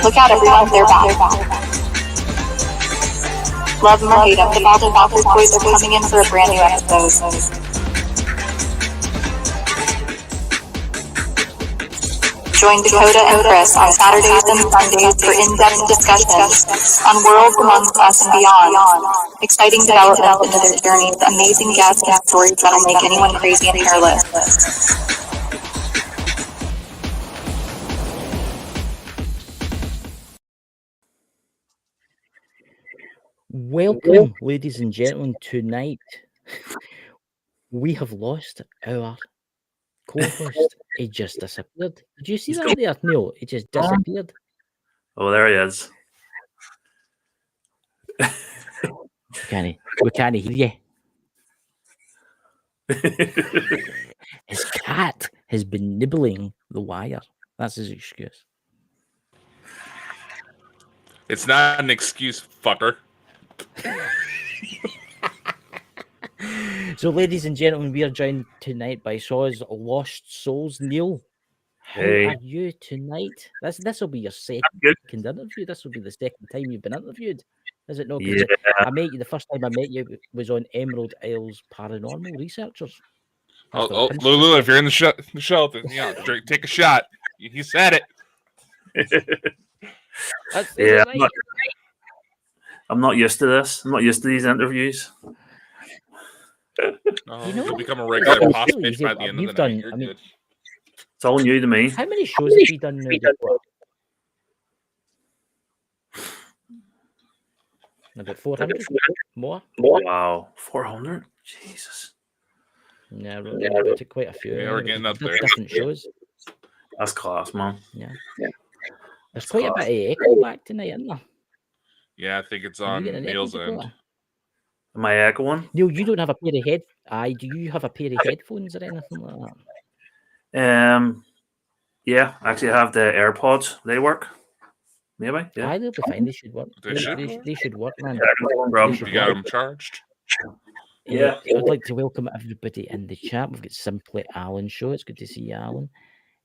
Look out, everyone, they're back. Love them or hate them, the Bald and Bonkers Boys are coming in for a brand new episode. Join Dakota and Chris on Saturdays and Sundays for in-depth discussions on worlds amongst us and beyond. Exciting developments into their journeys, amazing guests and stories that'll make anyone crazy and hairless. Welcome, ladies and gentlemen. Tonight, we have lost our co-host. He just disappeared. Did you see that there, Neil? He just disappeared. Oh, there he is. We can't hear you. His cat has been nibbling the wire. That's his excuse. It's not an excuse, fucker. So, ladies and gentlemen, we are joined tonight by Shaw's Lost Souls. Neil, how Hey. are you tonight? This will be your second interview. This will be the second time you've been interviewed. Is it not? Yeah. I met you, the first time I met you was on Emerald Isle's Paranormal Researchers. Lulu, if you're in the show, then, take a shot. You said it. Yeah, I'm not used to this. I'm not used to these interviews. You'll become a regular boss bitch by the end of the night. It's all new to me. How many shows have you done now? About 400? More? Wow, 400? Jesus. Yeah, really. Took quite a few. Yeah, we're getting up there. Different shows. That's class, man. Yeah. There's quite a bit of echo back tonight, isn't there? Yeah, I think it's on Neil's end. Am I echoing? Neil, you don't have a pair of do you have a pair of headphones or anything like that? Yeah, actually I have the AirPods. They work. Maybe. Yeah. They'll be fine. They should work. They should work, man. You got them charged? Yeah. I'd like to welcome everybody in the chat. We've got Simply Alan Show. It's good to see you, Alan.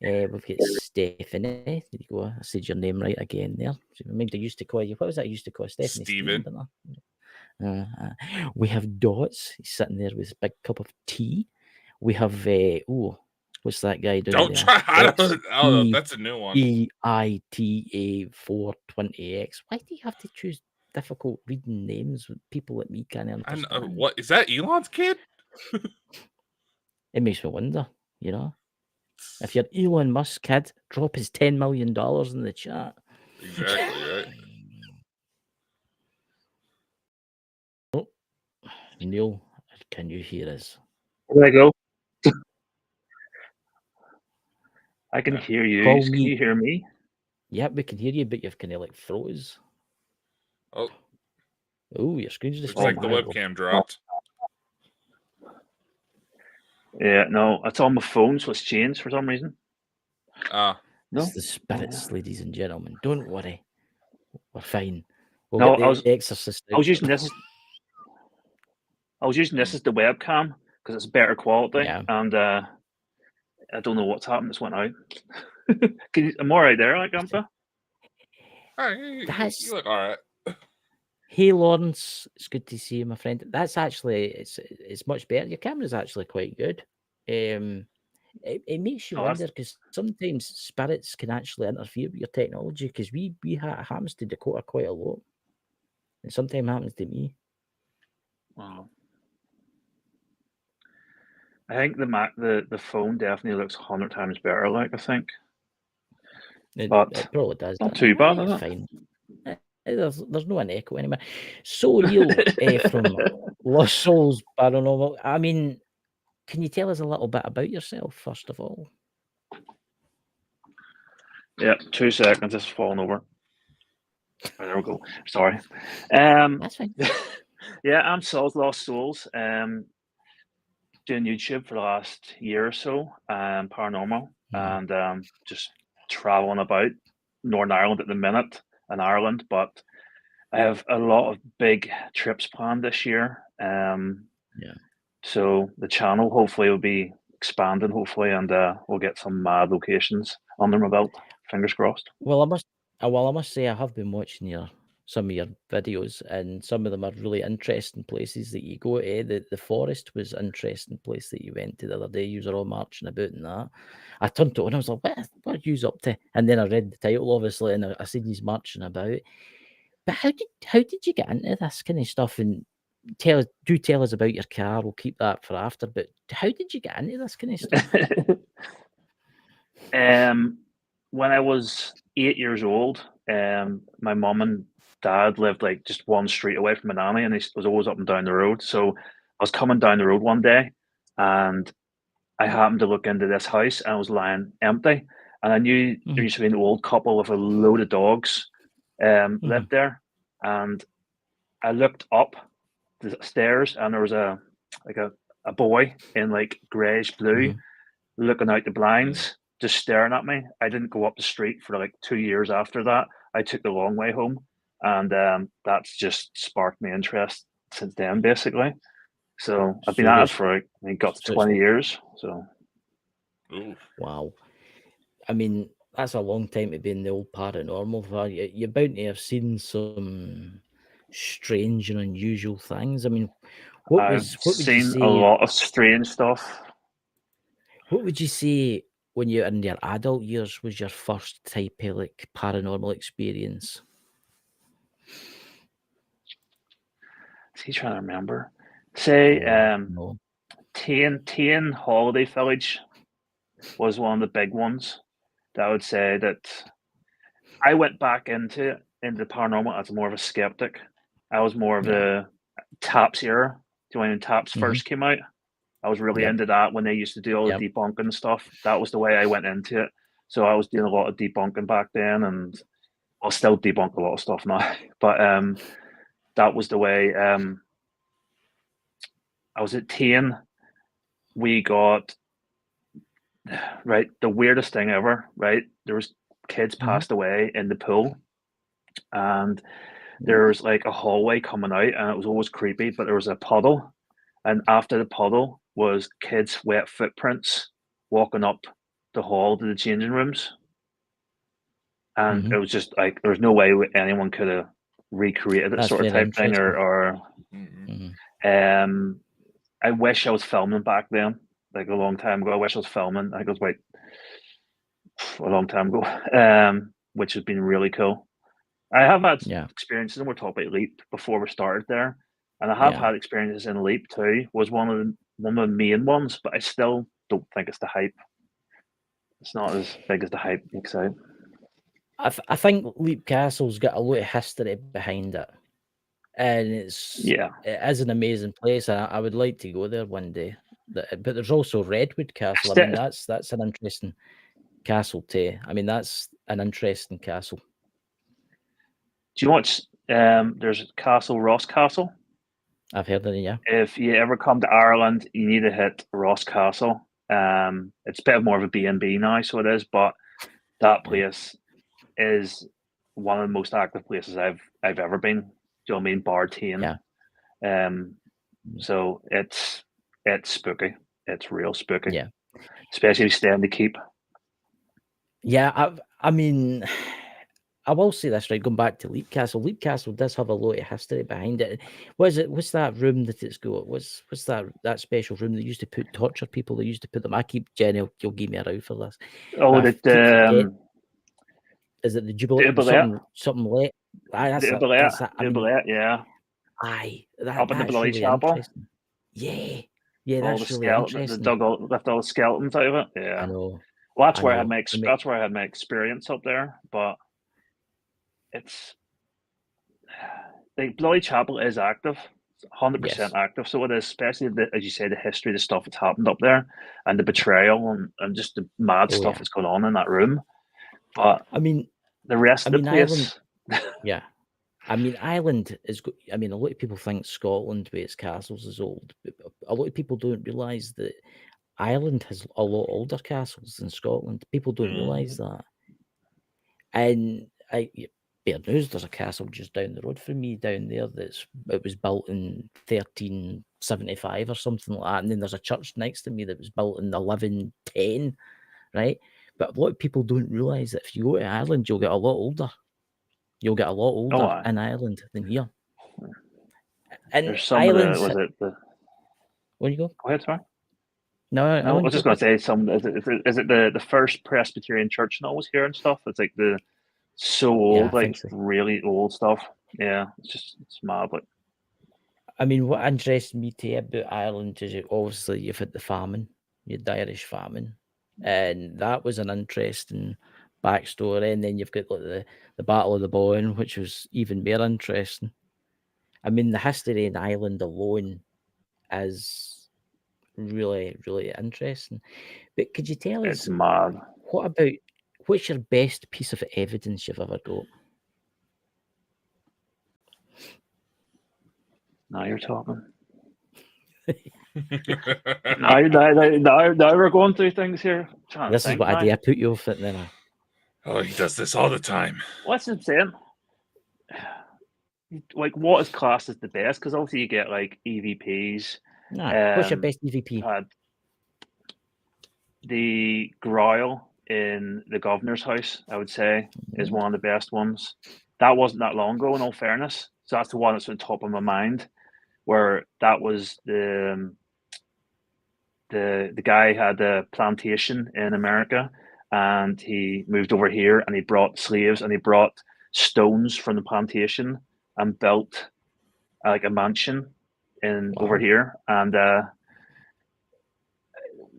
We've got Stephanie. There you go. I said your name right again there. Maybe I used to call you. What was that I used to call Stephanie? Steven. We have Dots. He's sitting there with a big cup of tea. We have what's that guy doing? Don't try. I don't know. That's a new one. EITA 420X. Why do you have to choose difficult reading names with people like me can't understand? What is that? Elon's kid? It makes me wonder. If you're Elon Musk kid, drop his $10 million in the chat. Exactly right. Oh, Neil, can you hear us? Where I go? I can hear you. Can you hear me? Yep, we can hear you, but you've kind of like froze. Oh, your screen's just looks like the webcam dropped. Yeah, no, it's on my phone, so it's changed for some reason. No, it's the spirits, ladies and gentlemen. Don't worry, we're fine. I was using this. I was using this as the webcam because it's better quality, and I don't know what's happened. This went out. I'm all right there, like Gunther. You look all right. Hey Lawrence, it's good to see you, my friend. That's actually it's much better. Your camera's actually quite good. It makes you wonder because sometimes spirits can actually interfere with your technology because we happens to Dakota quite a lot, and sometimes happens to me. Wow. I think the phone definitely looks 100 times better. Like I think, but it probably does. Not too bad. It's fine. There's no an echo anymore. So Neil from Lost Souls Paranormal. I mean, can you tell us a little bit about yourself first of all? Yeah, 2 seconds. It's falling over. Oh, there we go. Sorry. That's fine. Yeah, I'm Lost Souls. Doing YouTube for the last year or so. Paranormal and just traveling about Northern Ireland at the minute. In Ireland, but I have a lot of big trips planned this year. So the channel hopefully will be expanding, and we'll get some mad locations under my belt. Fingers crossed. Well, Well, I must say I have been watching some of your videos, and some of them are really interesting places that you go to. The forest was an interesting place that you went to the other day. You were all marching about and that. I turned to it and I was like, what are you up to? And then I read the title, obviously, and I seen he's marching about. But how did you get into this kind of stuff? And tell us about your car. We'll keep that for after. But how did you get into this kind of stuff? When I was 8 years old, my mum and dad lived like just one street away from my nanny, and he was always up and down the road. So I was coming down the road one day, and I happened to look into this house, and it was lying empty. And I knew there used to be an old couple with a load of dogs lived there. And I looked up the stairs, and there was a boy in like greyish blue looking out the blinds, just staring at me. I didn't go up the street for like 2 years after that. I took the long way home, and that's just sparked my interest since then, basically. So I've been at it for like, I think, got to 20 years. So, wow. I mean, that's a long time to be in the old paranormal. You're bound to have seen some strange and unusual things. I mean, what would you say? A lot of strange stuff. What would you say when you're in your adult years was your first type of like paranormal experience? Is trying to remember? Say, No. Tane Holiday Village was one of the big ones that I would say that I went back into paranormal as more of a skeptic. I was more of the Taps era. Do you know when Taps first came out? I was really into that when they used to do all the debunking stuff. That was the way I went into it. So I was doing a lot of debunking back then, and I'll still debunk a lot of stuff now. But that was the way. I was at Tane. We got the weirdest thing ever. Right, there was kids passed away in the pool, and there was like a hallway coming out, and it was always creepy. But there was a puddle, and after the puddle was kids' wet footprints walking up the hall to the changing rooms, and it was just like there was no way anyone could have recreated that sort of type thing, or I wish I was filming back then, like a long time ago. I wish I was filming. I think it was a long time ago, which has been really cool. I have had experiences, and we're talking about Leap before we started there, and I have had experiences in Leap too. Was one of the main ones, but I still don't think it's the hype. It's not as big as the hype makes out. I think Leap Castle's got a lot of history behind it, and it is an amazing place. I would like to go there one day. But there's also Redwood Castle. I mean, that's an interesting castle too. I mean, that's an interesting castle. Do you watch? There's a castle, Ross Castle. I've heard of it. Yeah. If you ever come to Ireland, you need to hit Ross Castle. It's a bit more of a B&B now, so it is. But that place is one of the most active places I've ever been. Do you know what I mean? Bar Tane. Yeah. So it's spooky. It's real spooky. Yeah. Especially if you stay in the keep. Yeah. I mean, I will say this, right? Going back to Leap Castle. Leap Castle does have a lot of history behind it. What's that room that it's got? What's that special room they used to torture people? They used to put them. I keep Jenny. You'll give me a row for this. Oh, is it the Jubilee? Something late. Jubilee, yeah. Aye, up in the Bloody Chapel. Yeah, that's really interesting. Left all the skeletons out of it. Yeah, I know. Well, that's where I had my experience up there. But it's like Bloody Chapel is active, 100% active. So it is, especially as you say, the history, the stuff that's happened up there, and the betrayal and just the mad stuff that's going on in that room. But I mean, the rest of the place, yeah. I mean, Ireland is. I mean, a lot of people think Scotland, with its castles, is old, but a lot of people don't realise that Ireland has a lot older castles than Scotland. People don't realise that. And bare news, there's a castle just down the road from me down there. It was built in 1375 or something like that. And then there's a church next to me that was built in 1110, right? But a lot of people don't realise that if you go to Ireland, you'll get a lot older. You'll get a lot older aye. in Ireland than here. And There's some islands. of the Where you go? Go ahead, sorry. No, I No, I want was you just to going go. to say is it the first Presbyterian church and always here and stuff? It's like the so old, I like think so. really old stuff. Yeah, it's mad. Like, I mean, what interests me too about Ireland is obviously you've had the famine, you had the Irish famine, and that was an interesting backstory. And then you've got like the Battle of the Boyne, which was even more interesting. I mean, the history in Ireland alone is really, really interesting. But could you tell it's us mad. what's your best piece of evidence you've ever got? Now you're talking. now we're going through things here. This is what I do. I put you off it, then Oh, he does this all the time. What's it saying? Like, what is classed as the best? Because obviously you get like EVPs. what's your best EVP? The growl in the governor's house, I would say, is one of the best ones. That wasn't that long ago, in all fairness. So that's the one that's on top of my mind. Where that was the guy had a plantation in America, and he moved over here, and he brought slaves, and he brought stones from the plantation and built like a mansion over here, and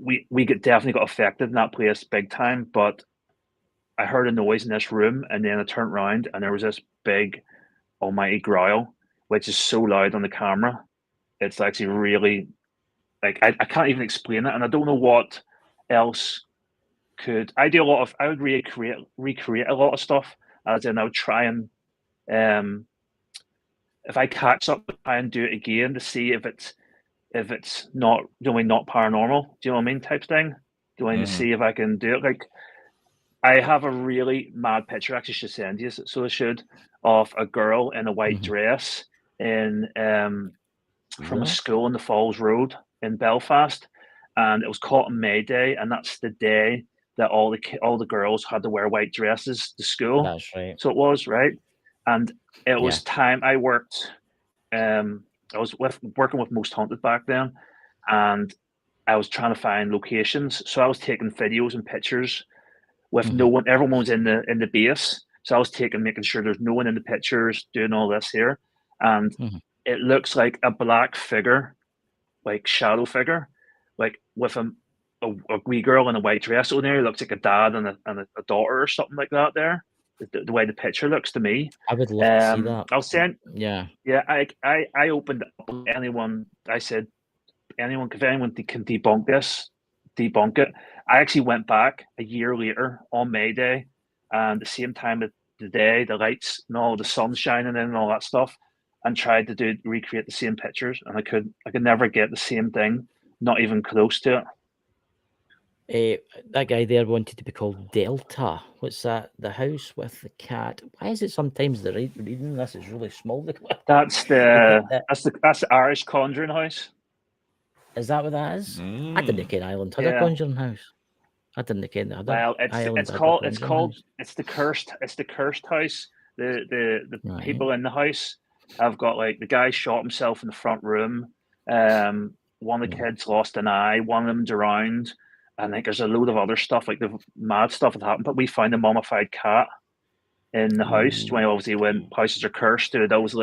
we definitely got affected in that place big time. But I heard a noise in this room, and then I turned around, and there was this big almighty growl, which is so loud on the camera. It's actually really, like, I can't even explain it, and I don't know what else could. I do a lot of. I would recreate a lot of stuff, as in I would try and, if I catch up, try and do it again to see if it's not not paranormal. Do you know what I mean? Type thing. To see if I can do it. Like, I have a really mad picture. Actually, should send you. So I should, of a girl in a white dress in from a school in the Falls Road in Belfast, and it was caught on May Day, and that's the day that all the girls had to wear white dresses to school. That's right. So it was right, and it was time I worked. I was working with Most Haunted back then, and I was trying to find locations. So I was taking videos and pictures with no one. Everyone was in the base, so I was making sure there's no one in the pictures doing all this here, and it looks like a black figure, like shadow figure, like with a wee girl in a white dress on there. It looks like a dad and a daughter or something like that. There, the way the picture looks to me. I would love to see that. I'll send. Yeah. I opened up anyone. I said, if anyone can debunk this, debunk it. I actually went back a year later on May Day, and the same time of the day, the lights and all the sun shining in and all that stuff, and tried to recreate the same pictures, and I could never get the same thing, not even close to it. That guy there wanted to be called Delta. What's that? The house with the cat. Why is it sometimes the reading this is really small? That's the Irish Conjuring House. Is that what that is? I didn't ken Ireland had a Conjuring House. I didn't ken that. Well, it's the cursed house. The people in the house have got, like, the guy shot himself in the front room. One of the kids lost an eye. One of them drowned. And like there's a load of other stuff, like the mad stuff that happened. But we found a mummified cat in the house. When houses are cursed, they always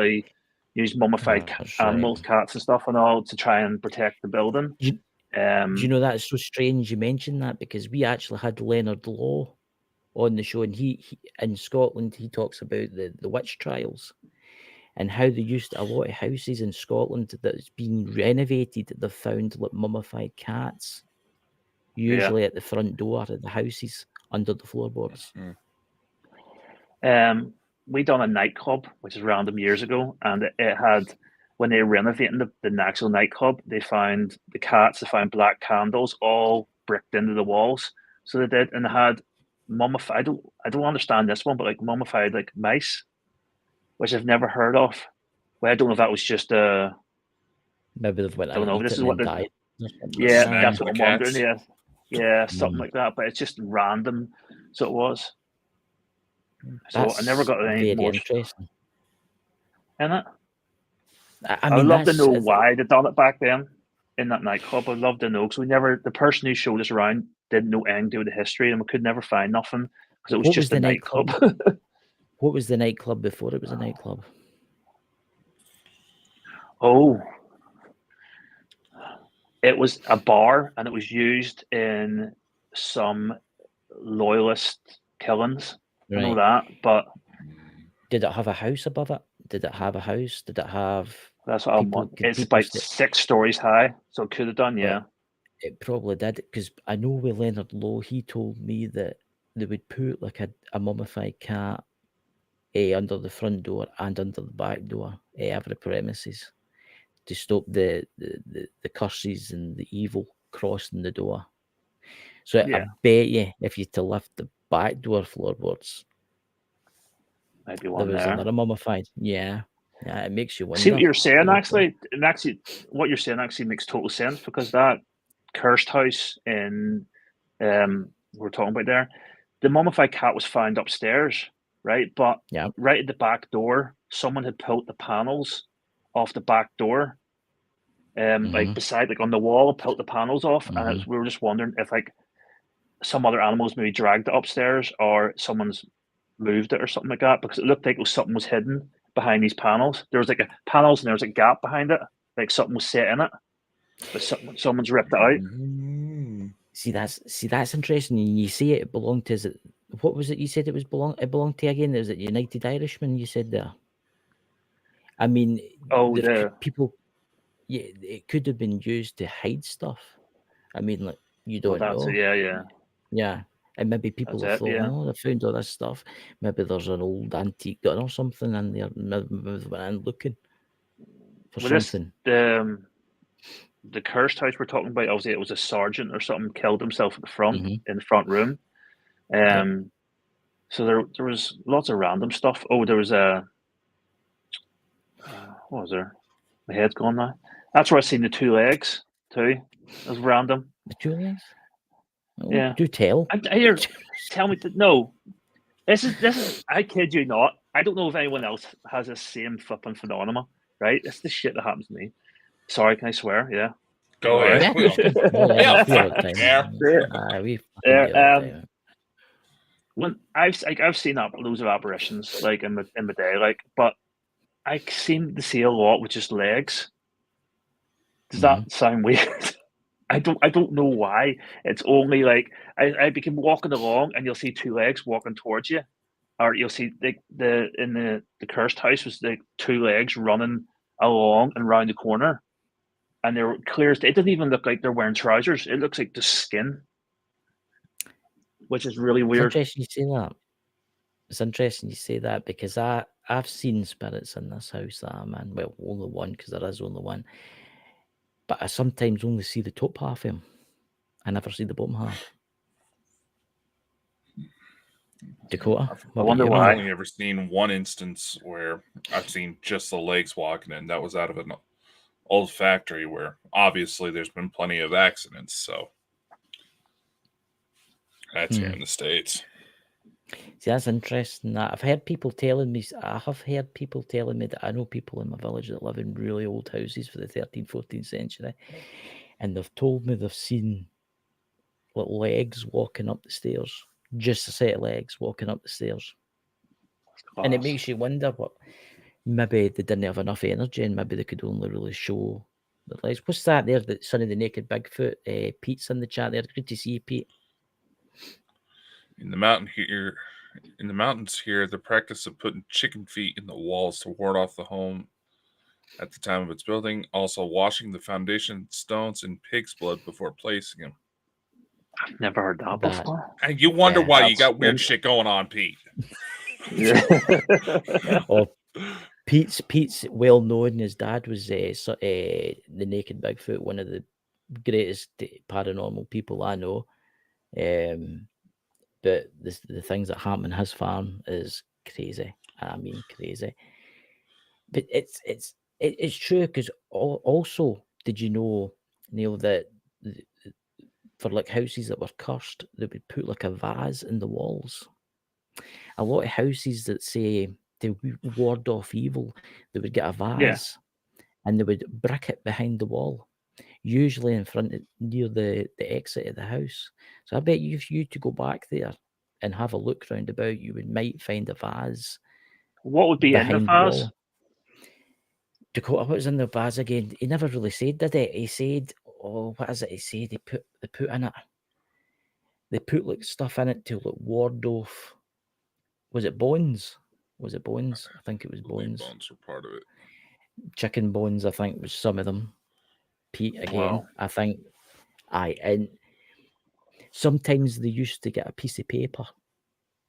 use mummified animals, cats and stuff and all to try and protect the building. Do you know that's so strange you mentioned that, because we actually had Leonard Law on the show, and he in Scotland he talks about the witch trials and how they used a lot of houses in Scotland that's been renovated. They've found like mummified cats. Usually at the front door of the houses under the floorboards. We done a nightclub, which is random, years ago, and it had, when they were renovating the actual nightclub, they found the cats, they found black candles all bricked into the walls. So they did, and they had mummified. I don't understand this one, but like mummified like mice, which I've never heard of. Well, I don't know if that was just a. Maybe they've went. I don't know. This is what died. Yeah, that's what I'm wondering. Yeah, something like that. But it's just random. So it was. So I never got any very more interesting. in it. I I mean, would love to know that's- why they done it back then in that nightclub. I'd love to know because the person who showed us around didn't know anything to do with the history, and we could never find nothing because it was What just was a the nightclub. What was the nightclub before it was a nightclub? Oh, it was a bar, and it was used in some loyalist killings. I know that, but Did it have a house above it? Did it have a house? Did it have that's what I'm people? on. Could It's people about 6 stories high, so it could have done, yeah. It probably did, because I know with Leonard Lowe, he told me that they would put like a mummified cat under the front door and under the back door every premises to stop the curses and the evil crossing the door. So Yeah. I bet you if you to lift the back door floorboards, Maybe there one was there. another mummified. Yeah, it makes you wonder. See what you're saying, actually, and actually, what you're saying actually makes total sense because that cursed house in we're talking about there, the mummified cat was found upstairs, right? But right at the back door, someone had pulled the panels off the back door, like beside, like on the wall, pulled the panels off, and we were just wondering if like some other animals maybe dragged it upstairs or someone's moved it or something like that because it looked like something was hidden behind these panels. There was like a panels and there was a gap behind it, like something was set in it, but someone's ripped it out. See, that's interesting. You see it belonged to, is it, what was it you said it belonged to again? Was it United Irishmen you said there? I mean, people, yeah, it could have been used to hide stuff. I mean, like, you don't know. Yeah. And maybe people have thought, oh, they found all this stuff. Maybe there's an old antique gun or something in there. Maybe they went in looking for something. The cursed house we're talking about, obviously, it was a sergeant or something killed himself at the front in the front room. So there was lots of random stuff. Oh, there was a what was there? My head's gone now. That's where I seen the 2 legs too. It was random. The 2 legs? Oh, yeah. Do tell. Here, tell me. No, this is. I kid you not. I don't know if anyone else has the same flipping phenomenon. Right? It's the shit that happens to me. Sorry, can I swear? Yeah. Go ahead. When I've seen loads of apparitions like in the day, like, but I seem to see a lot with just legs. Does that sound weird? I don't know why. It's only like I became walking along and you'll see 2 legs walking towards you, or you'll see the cursed house was like 2 legs running along and round the corner, and they're clear. It doesn't even look like they're wearing trousers. It looks like the skin, which is really weird. It's interesting you say that. It's interesting you say that because I've seen spirits in this house that I'm in. Well, only one, because there is only one. But I sometimes only see the top half of him. I never see the bottom half. Dakota? I wonder why. I've only ever seen one instance where I've seen just the legs walking in. That was out of an old factory where obviously there's been plenty of accidents. So that's here in the States. See, that's interesting. I've heard people telling me, that I know people in my village that live in really old houses for the 13th, 14th century. And they've told me they've seen little legs walking up the stairs. Just a set of legs walking up the stairs. And it makes you wonder what, maybe they didn't have enough energy and maybe they could only really show the legs. What's that there? The Son of the Naked Bigfoot. Pete's in the chat there. Good to see you, Pete. In the mountains here, the practice of putting chicken feet in the walls to ward off the home at the time of its building, also washing the foundation stones in pig's blood before placing them. I've never heard that before. And you wonder why you got weird shit going on, Pete. Pete's well known. His dad was the Naked Bigfoot, one of the greatest paranormal people I know. But the things that happen in his farm is crazy. I mean, crazy. But it's true because also, did you know, Neil, that for like houses that were cursed, they would put like a vase in the walls. a lot of houses that say to ward off evil, they would get a vase and they would brick it behind the wall, usually in front of, near the exit of the house. So I bet you, if you to go back there and have a look round about, you might find a vase. What would be in the behind vase? wall. Dakota, what was in the vase again? He never really said, did he? He said, oh, what is it? He said they put in it. They put like stuff in it to like ward off. Was it bones? Was it bones? I think it was bones. Bones were part of it. Chicken bones, I think, was some of them. Pete again, Wow. I think. And sometimes they used to get a piece of paper.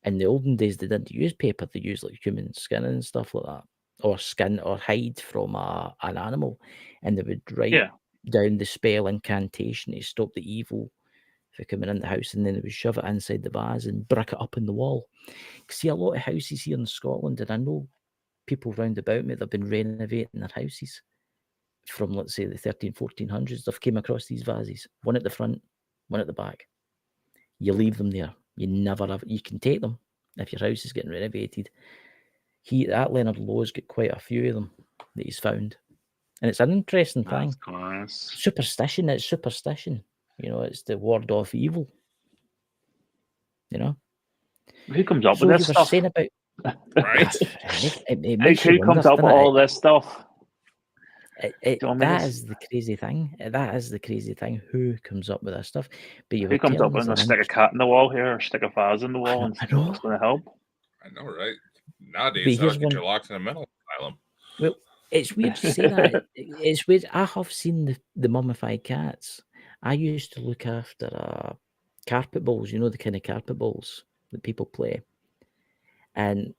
In the olden days, they didn't use paper; they used like human skin and stuff like that, or skin or hide from an animal, and they would write down the spell incantation to stop the evil for coming in the house, and then they would shove it inside the vase and brick it up in the wall. See, a lot of houses here in Scotland, and I know people round about me, they've been renovating their houses from, let's say, the 1400s. They've came across these vases, one at the front, one at the back. You leave them there. You never have. You can take them if your house is getting renovated. That Leonard Lowe's got quite a few of them that he's found, and it's an interesting thing. Class. Superstition. It's superstition. You know, it's the ward off evil. You know. Who comes up So with you this were stuff? saying about Right. it makes you Who comes wonder, up with doesn't all this stuff? That is the crazy thing. That is the crazy thing. Who comes up with this stuff? But you Who comes up with a stick a cat in the wall here, or stick a vase in the wall, and what's going to help? I know, right? Nowadays, that'll get you locked in a mental asylum. Well, it's weird to say that. It's weird. I have seen the mummified cats. I used to look after carpet balls. You know, the kind of carpet balls that people play. And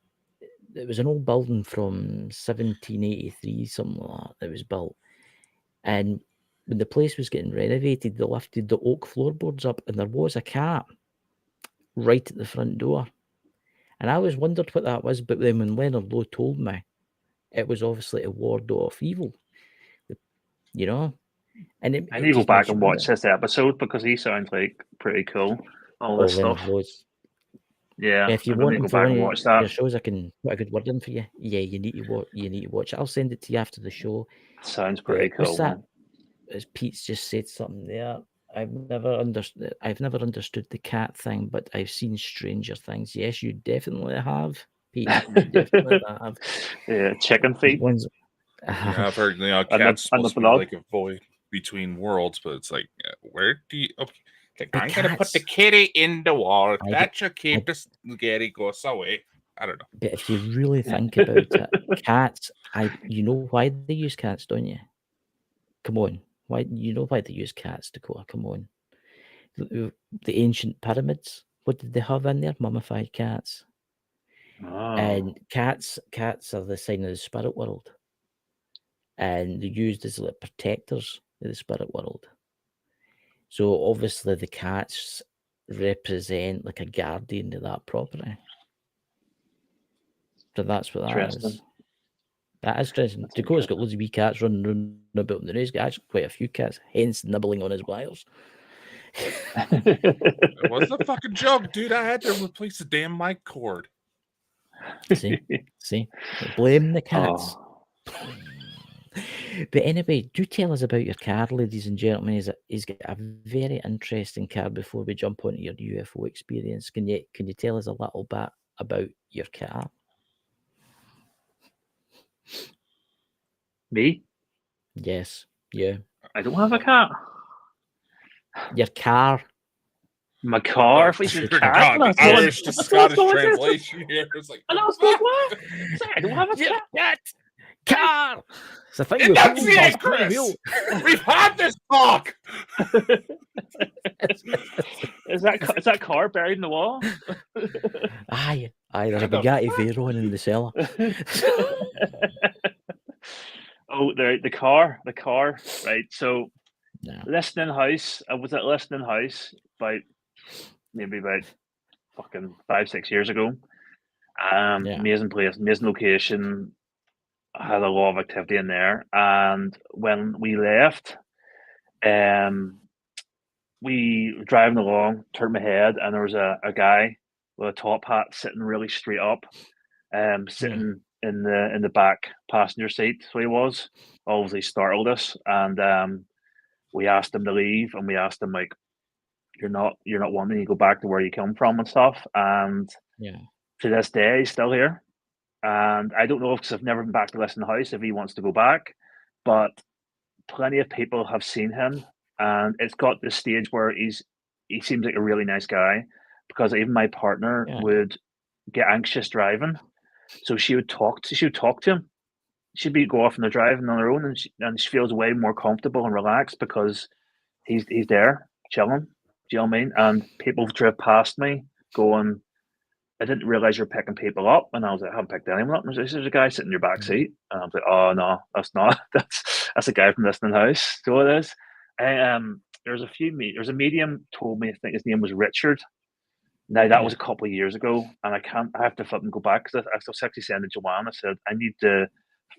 it was an old building from 1783, something like that. It was built. And when the place was getting renovated, they lifted the oak floorboards up, and there was a cat right at the front door. And I always wondered what that was, but then when Leonard Lowe told me, it was obviously a ward off evil, you know. And I need to go back and watch this episode because he sounds like pretty cool. All this stuff. Lowe's. Yeah, if you want to go back and watch that, your shows, I can put a good word in for you. Yeah, you need to watch it. I'll send it to you after the show. Sounds pretty cool. Man. As Pete's just said something there. I've never understood the cat thing, but I've seen Stranger Things. Yes, you definitely have, Pete. You definitely have. Yeah, chicken feet. Yeah, I've heard cats supposed to be like a void between worlds, but it's like, where do you? Okay, I'm gonna put the kitty in the wall. That should keep the spaghetti goes away. I don't know. But if you really think about it, cats. You know why they use cats, don't you? Come on. Why you know why they use cats, Dakota? Come on. The ancient pyramids. What did they have in there? Mummified cats. Oh. And cats are the sign of the spirit world. And they're used as like protectors of the spirit world. So obviously the cats represent like a guardian of that property. So that's what that is. That is interesting. Dakota's got loads of wee cats running around about in the race. He's got actually quite a few cats, hence nibbling on his wires. What's the fucking joke, dude? I had to replace the damn mic cord. See, blame the cats. Oh. But anyway, do tell us about your car, ladies and gentlemen. He's got a very interesting car. Before we jump onto your UFO experience, can you tell us a little bit about your car? Me? Yes, yeah. I don't have a cat. Your car. My car? If it's your cat. Irish to Scottish translation here. It's like, I don't have a cat. Car. So enunciate, Chris. We've had this talk. Is that car buried in the wall? Aye. There's a Bugatti Veyron in the cellar. Oh, the car, right? So, Listening House. I was at Listening House maybe about fucking 5-6 years ago. Amazing place, amazing location. I had a lot of activity in there, and when we left, we were driving along, turned my head, and there was a guy with a top hat, sitting really straight up, sitting in the back passenger seat. So he was obviously startled us, and we asked him to leave, and we asked him like, you're not wanting to go back to where you come from and stuff. And to this day, he's still here. And I don't know, because I've never been back to listen to the house, if he wants to go back, but plenty of people have seen him, and it's got this stage where he seems like a really nice guy, because even my partner would get anxious driving, so she would talk to him. She'd be go off on the driving on her own, and she feels way more comfortable and relaxed because he's there chilling. Do you know what I mean? And people drive past me going, I didn't realize you're picking people up. And I was like, I haven't picked anyone up. There's a guy sitting in your back seat. And I was like, oh, no, that's not. That's a guy from Listening House. So it is. There's a medium told me, I think his name was Richard. Now, that was a couple of years ago. And I have to flip and go back, because I was actually saying to Joanne, I said, I need to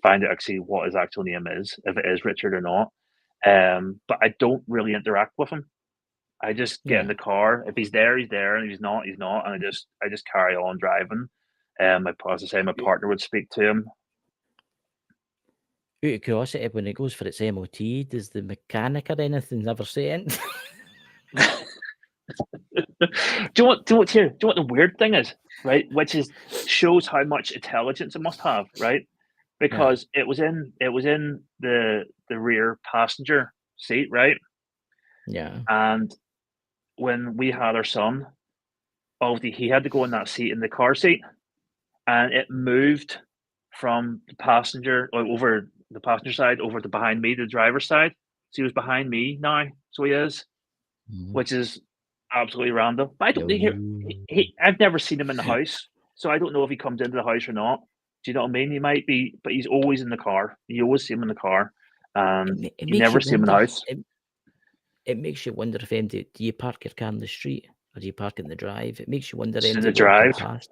find out actually what his actual name is, if it is Richard or not. But I don't really interact with him. I just get in the car. If he's there, he's there, and if he's not, he's not. And I just carry on driving. As I say, my partner would speak to him. Out of curiosity, when it goes for its MOT, does the mechanic or anything ever say anything? Do you want the weird thing is, right? Which shows how much intelligence it must have, right? Because it was in the rear passenger seat, right? Yeah. And when we had our son, obviously he had to go in that seat, in the car seat, and it moved from the passenger, over the passenger side, over to behind me, the driver's side. So he was behind me now. So he is, which is absolutely random. But I don't think I've never seen him in the house, so I don't know if he comes into the house or not. Do you know what I mean? He might be, but he's always in the car. You always see him in the car, and you never see him in the house. It makes you wonder if do you park your car in the street, or do you park in the drive? It makes you wonder in the drive. Past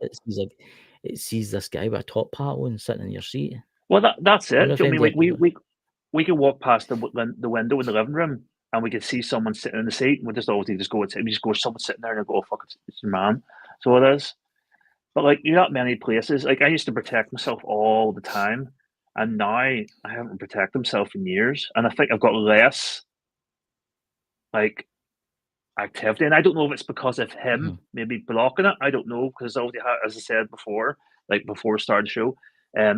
it sees this guy with a top hat on sitting in your seat. Well, that's it. Do you know what I mean? We could walk past the window in the living room, and we could see someone sitting in the seat, and we just obviously just go and someone sitting there, and I go, oh fuck, it's your man. So it is. But like, you're not many places. Like, I used to protect myself all the time, and now I haven't protected myself in years, and I think I've got less like activity. And I don't know if it's because of him maybe blocking it. I don't know, because obviously, as I said before, like before we started the show, I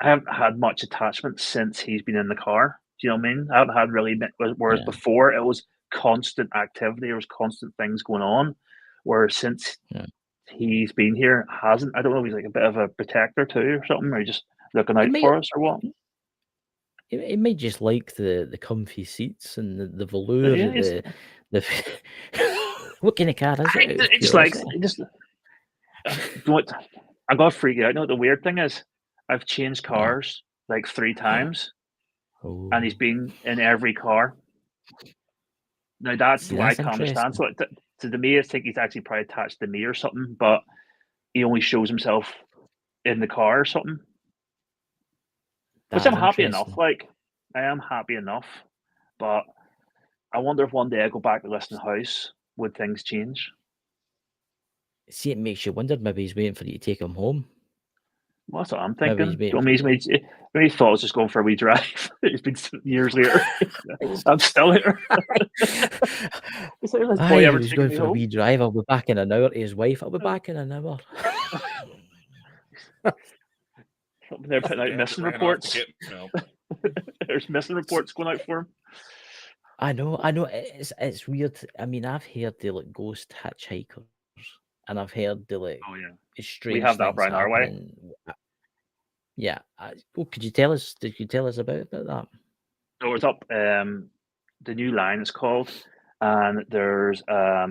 haven't had much attachment since he's been in the car. Do you know what I mean? I haven't had really, whereas before it was constant activity, there was constant things going on. Whereas since he's been here, hasn't. I don't know if he's like a bit of a protector too, or something, or just looking out for us, or what. It may just like the comfy seats and the velour. What kind of car is it? I'm gonna freak you out. You know what the weird thing is? I've changed cars like 3 times, and he's been in every car. Now that's why I can't understand. So to me, I think he's actually probably attached to me or something, but he only shows himself in the car or something. Which I'm happy enough. Like, I am happy enough, but I wonder if one day I go back to Listening House, would things change? See, it makes you wonder. Maybe he's waiting for you to take him home. Well, that's what I'm thinking. Maybe he thought I was just going for a wee drive. It's been years later. I'm still here. He's going for a wee drive. I'll be back in an hour. To his wife, I'll be back in an hour. They're putting out missing reports. There's missing reports going out for him. I know. It's weird. I mean, I've heard the like ghost hitchhikers, and I've heard the like strange. We have that around our way. Yeah. Could you tell us? Did you tell us about that? So it's up. The new line is called, and there's a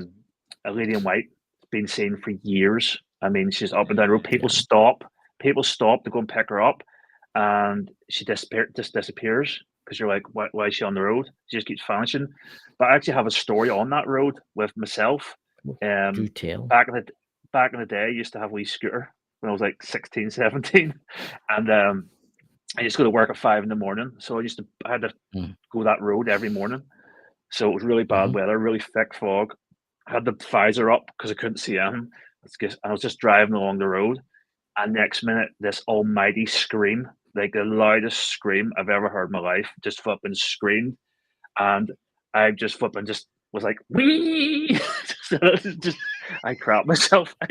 lady in white been seen for years. I mean, she's up and down the road. People stop to go and pick her up, and she disappears, because you're like, why is she on the road? She just keeps vanishing. But I actually have a story on that road with myself. Do tell. Back in the day, I used to have a wee scooter when I was like 16, 17, and I used to go to work at 5 a.m. So I had to go that road every morning. So it was really bad weather, really thick fog. I had the visor up because I couldn't see anything. I was just driving along the road, and next minute, this almighty scream, like the loudest scream I've ever heard in my life, just flipping screamed, and I just flipping just was like, wee. So just I crapped myself. I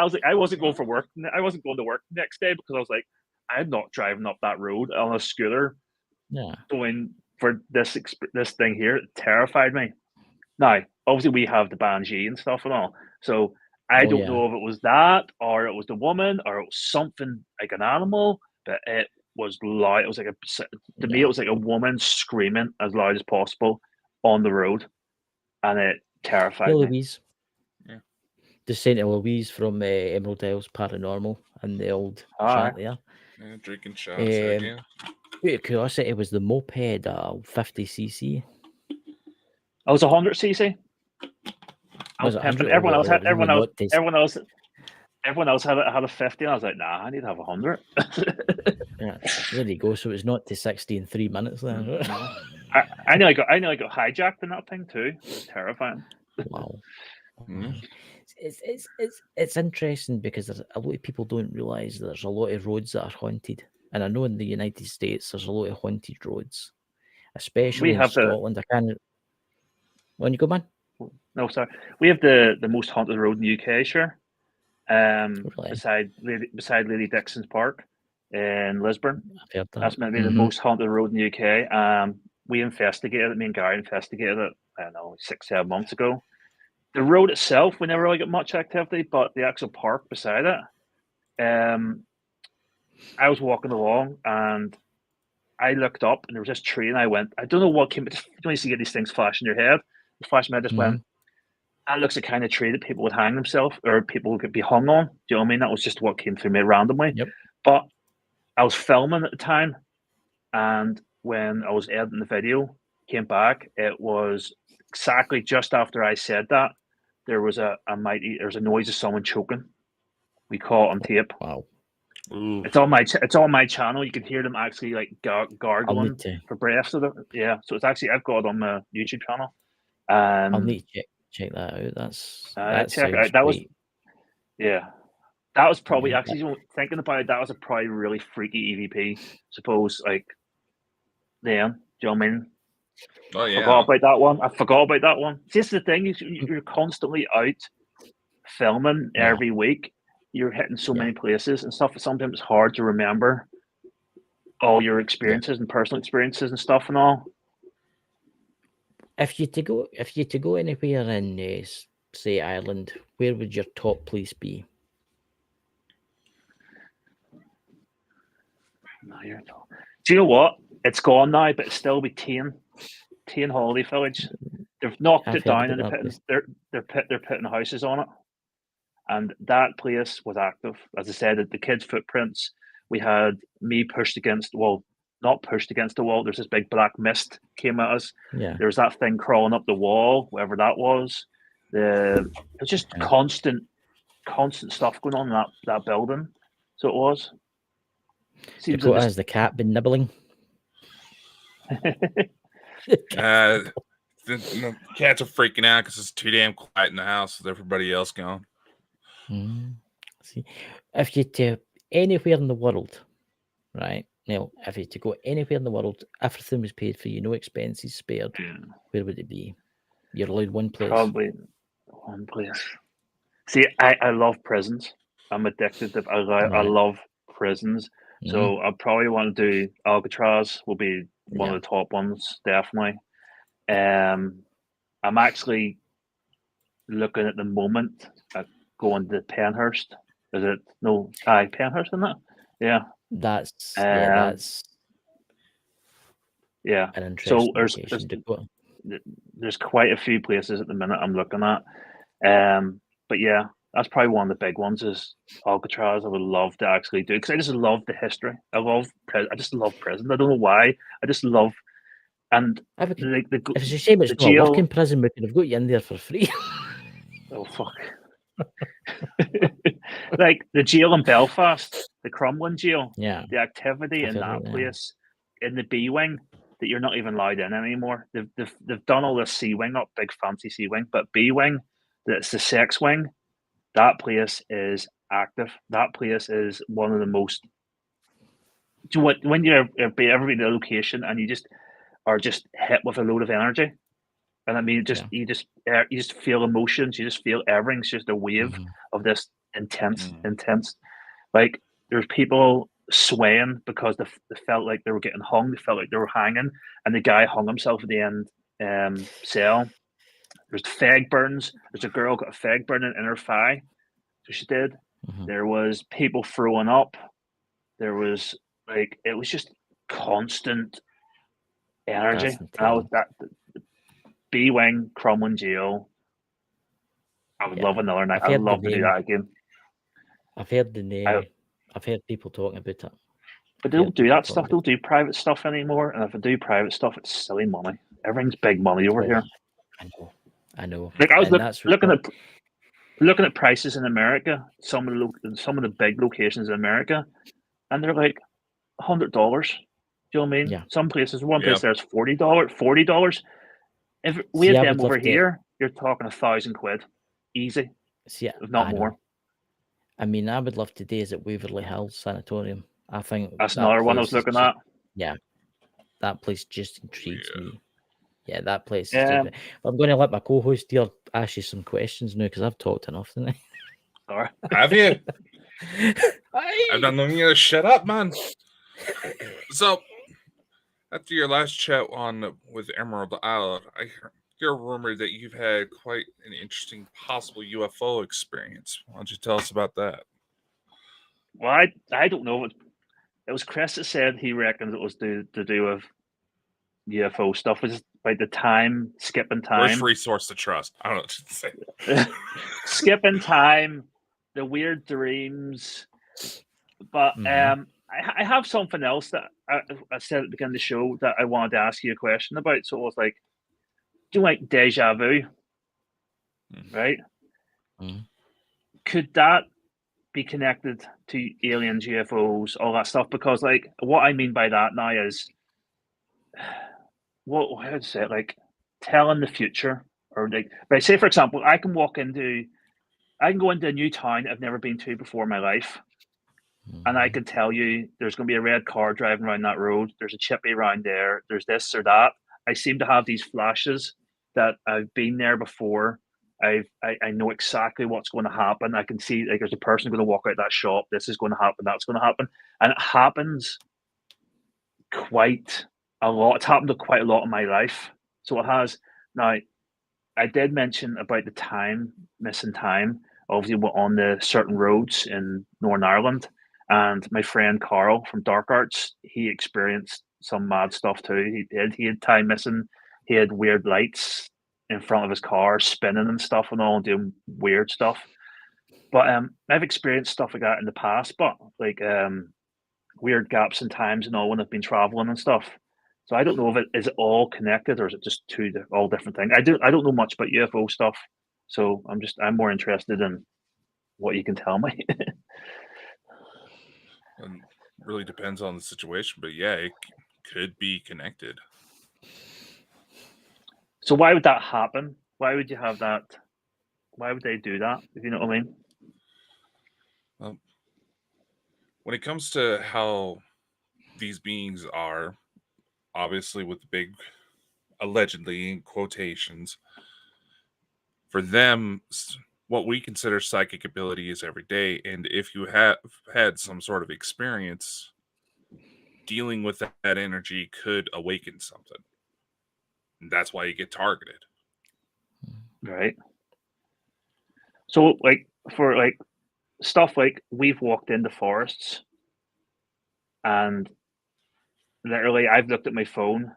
was like, I wasn't going for work. I wasn't going to work the next day because I was like, I'm not driving up that road on a scooter Yeah. going for this thing here. It terrified me. Now, obviously, we have the Banshee and stuff and all. So I don't know if it was that or it was the woman or it was something like an animal, but it was loud. It was like to me, it was like a woman screaming as loud as possible on the road, and it terrified Hey, me. Louise. Yeah. The Saint Louise from Emerald Isles Paranormal and the old chat there. Yeah, drinking shots there again. Out of curiosity, was the moped 50cc? I was 100cc. I was pimping. Everyone else had a 50. And I was like, nah, I need to have 100. Yeah, there you go. So it's not to 60 in 3 minutes then. I nearly got hijacked in that thing too. It was terrifying. Wow. Mhm. It's interesting because there's a lot of people don't realize there's a lot of roads that are haunted, and I know in the United States there's a lot of haunted roads, especially in Scotland. I can't. When you go, man. No, sorry. We have the most haunted road in the UK, sure. Really? Beside Lady Dixon's Park in Lisburn. I've heard that. That's meant to be the most haunted road in the UK. We investigated it. Me and Gary investigated it. I don't know, 6-7 months ago. The road itself, we never really got much activity, but the actual park beside it. I was walking along and I looked up and there was this tree, and I went, I don't know what came. You don't used to get these things flash in your head. The flash in my head just went, that looks the kind of tree that people would hang themselves or people could be hung on. Do you know what I mean? That was just what came through me randomly. Yep. But I was filming at the time, and when I was editing the video, came back, it was exactly just after I said that, there was a noise of someone choking. We caught it on tape. Wow. Ooh. It's on my channel. You can hear them actually like gargling for breath. So so it's actually, I've got it on my YouTube channel. I'll need to check that out. That check it out. That was probably actually, thinking about it, that was a probably really freaky EVP. Suppose like then, do you know what I mean? Oh yeah. I forgot about that one. See, this is the thing, you're constantly out filming every week. You're hitting so many places and stuff. Sometimes it's hard to remember all your experiences and personal experiences and stuff and all. If you to go anywhere in say Ireland, where would your top place be? Do you know what? It's gone now, but it's still be Tain Holiday Village. They've knocked it down and they're putting houses on it. And that place was active. As I said, the kids' footprints. We had me not pushed against the wall. There's this big black mist came at us. Yeah. There was that thing crawling up the wall, whatever that was. It was just constant stuff going on in that building. So it was. Seems like has the cat been nibbling? The cats are freaking out because it's too damn quiet in the house with everybody else gone. See, if you to anywhere in the world, right? Now, if you to go anywhere in the world, everything was paid for you, no expenses spared. Where would it be? You're allowed one place. Probably one place. See, I love prisons. I'm addicted to. I love prisons. So I probably want to do Alcatraz. Will be one of the top ones, definitely. I'm actually looking at the moment at going to Penhurst. Is it Penhurst, isn't it? Yeah. That's an interesting so there's quite a few places at the minute I'm looking at. But yeah, that's probably one of the big ones is Alcatraz. I would love to actually do because I just love the history. I just love prison. I don't know why. I just love and if it's a shame it's not a working prison, we could have got you in there for free. Oh fuck. Like the jail in Belfast, the Crumlin jail. Yeah. The activity in that place, in the B wing, that you're not even allowed in anymore. They've done all this C wing up, big fancy C wing, but B wing, that's the sex wing. that place is active. That place is one of the most. Do you know what, when you're ever been in a location and you just are just hit with a load of energy, and I mean, just you just feel emotions. You just feel everything's just a wave of this intense. Like there's people swaying because they felt like they were getting hung. They felt like they were hanging, and the guy hung himself at the end cell. There's fag burns. There's a girl got a fag burn in her thigh, so she did. There was people throwing up. There was like it was just constant energy. And I was that B Wing, Cromwell Jail. I would love another night. I'd love to do that again. I've heard the name. I've heard people talking about it. But they don't do that stuff. They don't do private stuff anymore. And if they do private stuff, it's silly money. Everything's big money over here. I know. Like I was looking at prices in America. Some of the big locations in America, and they're like $100. Do you know what I mean? Yeah. Some places, one place there's $40. If we had them over here, you're talking £1,000 easy. If not more. I mean, I would love to do is at Waverly Hills Sanatorium. I think that's another one I was looking at. Yeah, that place just intrigues me. Yeah, that place. I'm going to let my co-host here ask you some questions now because I've talked enough tonight. Sorry. Have you? I've done nothing to shut up, man. So, after your last chat with Emerald Isle, I hear a rumor that you've had quite an interesting possible UFO experience. Why don't you tell us about that? Well, I don't know. It was Chris that said he reckons it was to do with UFO stuff. Was like the skipping time. First resource to trust. I don't know what to say. Skipping time, the weird dreams. But I have something else that I said at the beginning of the show that I wanted to ask you a question about. So it was like, do you like deja vu? Right? Could that be connected to aliens, UFOs, all that stuff? Because like what I mean by that now is how to say it, like telling the future, or like, but say for example, I can go into a new town I've never been to before in my life, and I can tell you there's going to be a red car driving around that road. There's a chippy around there. There's this or that. I seem to have these flashes that I've been there before. I know exactly what's going to happen. I can see like there's a person going to walk out that shop. This is going to happen. That's going to happen, and it happens quite a lot. It's happened to quite a lot in my life. So it has. Now, I did mention about the missing time. Obviously, we're on the certain roads in Northern Ireland, and my friend Carl from Dark Arts, he experienced some mad stuff too. He had time missing. He had weird lights in front of his car spinning and stuff and all, doing weird stuff. But I've experienced stuff like that in the past, but like weird gaps in times and all when I've been traveling and stuff. So I don't know if it is all connected or is it just all different things. I don't know much about UFO stuff, so I'm more interested in what you can tell me. And really depends on the situation, but yeah, it could be connected. So why would that happen? Why would you have that? Why would they do that? If you know what I mean. Well, when it comes to how these beings are, obviously with the big allegedly in quotations, for them, what we consider psychic ability is every day. And if you have had some sort of experience, dealing with that energy could awaken something. And that's why you get targeted. Right. So like for like stuff like we've walked into forests and literally I've looked at my phone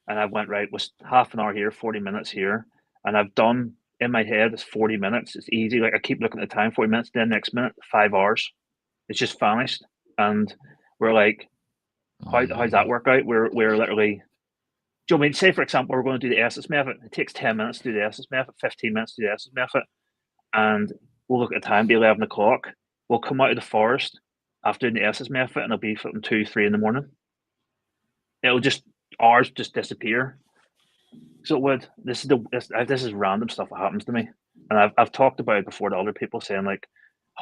and I went, right, was half an hour here, 40 minutes here. And I've done in my head, it's 40 minutes. It's easy. Like I keep looking at the time, 40 minutes, then next minute, 5 hours. It's just vanished. And we're like, how's that work out? We're literally, do you know what I mean? Say, for example, we're going to do the Essex method. It takes 10 minutes to do the Essex method, 15 minutes to do the Essex method. And we'll look at the time, be 11 o'clock. We'll come out of the forest after doing the Essex method and it'll be from 2, 3 in the morning. It'll just, hours just disappear. So it would. This is random stuff that happens to me. and I've talked about it before to other people, saying like,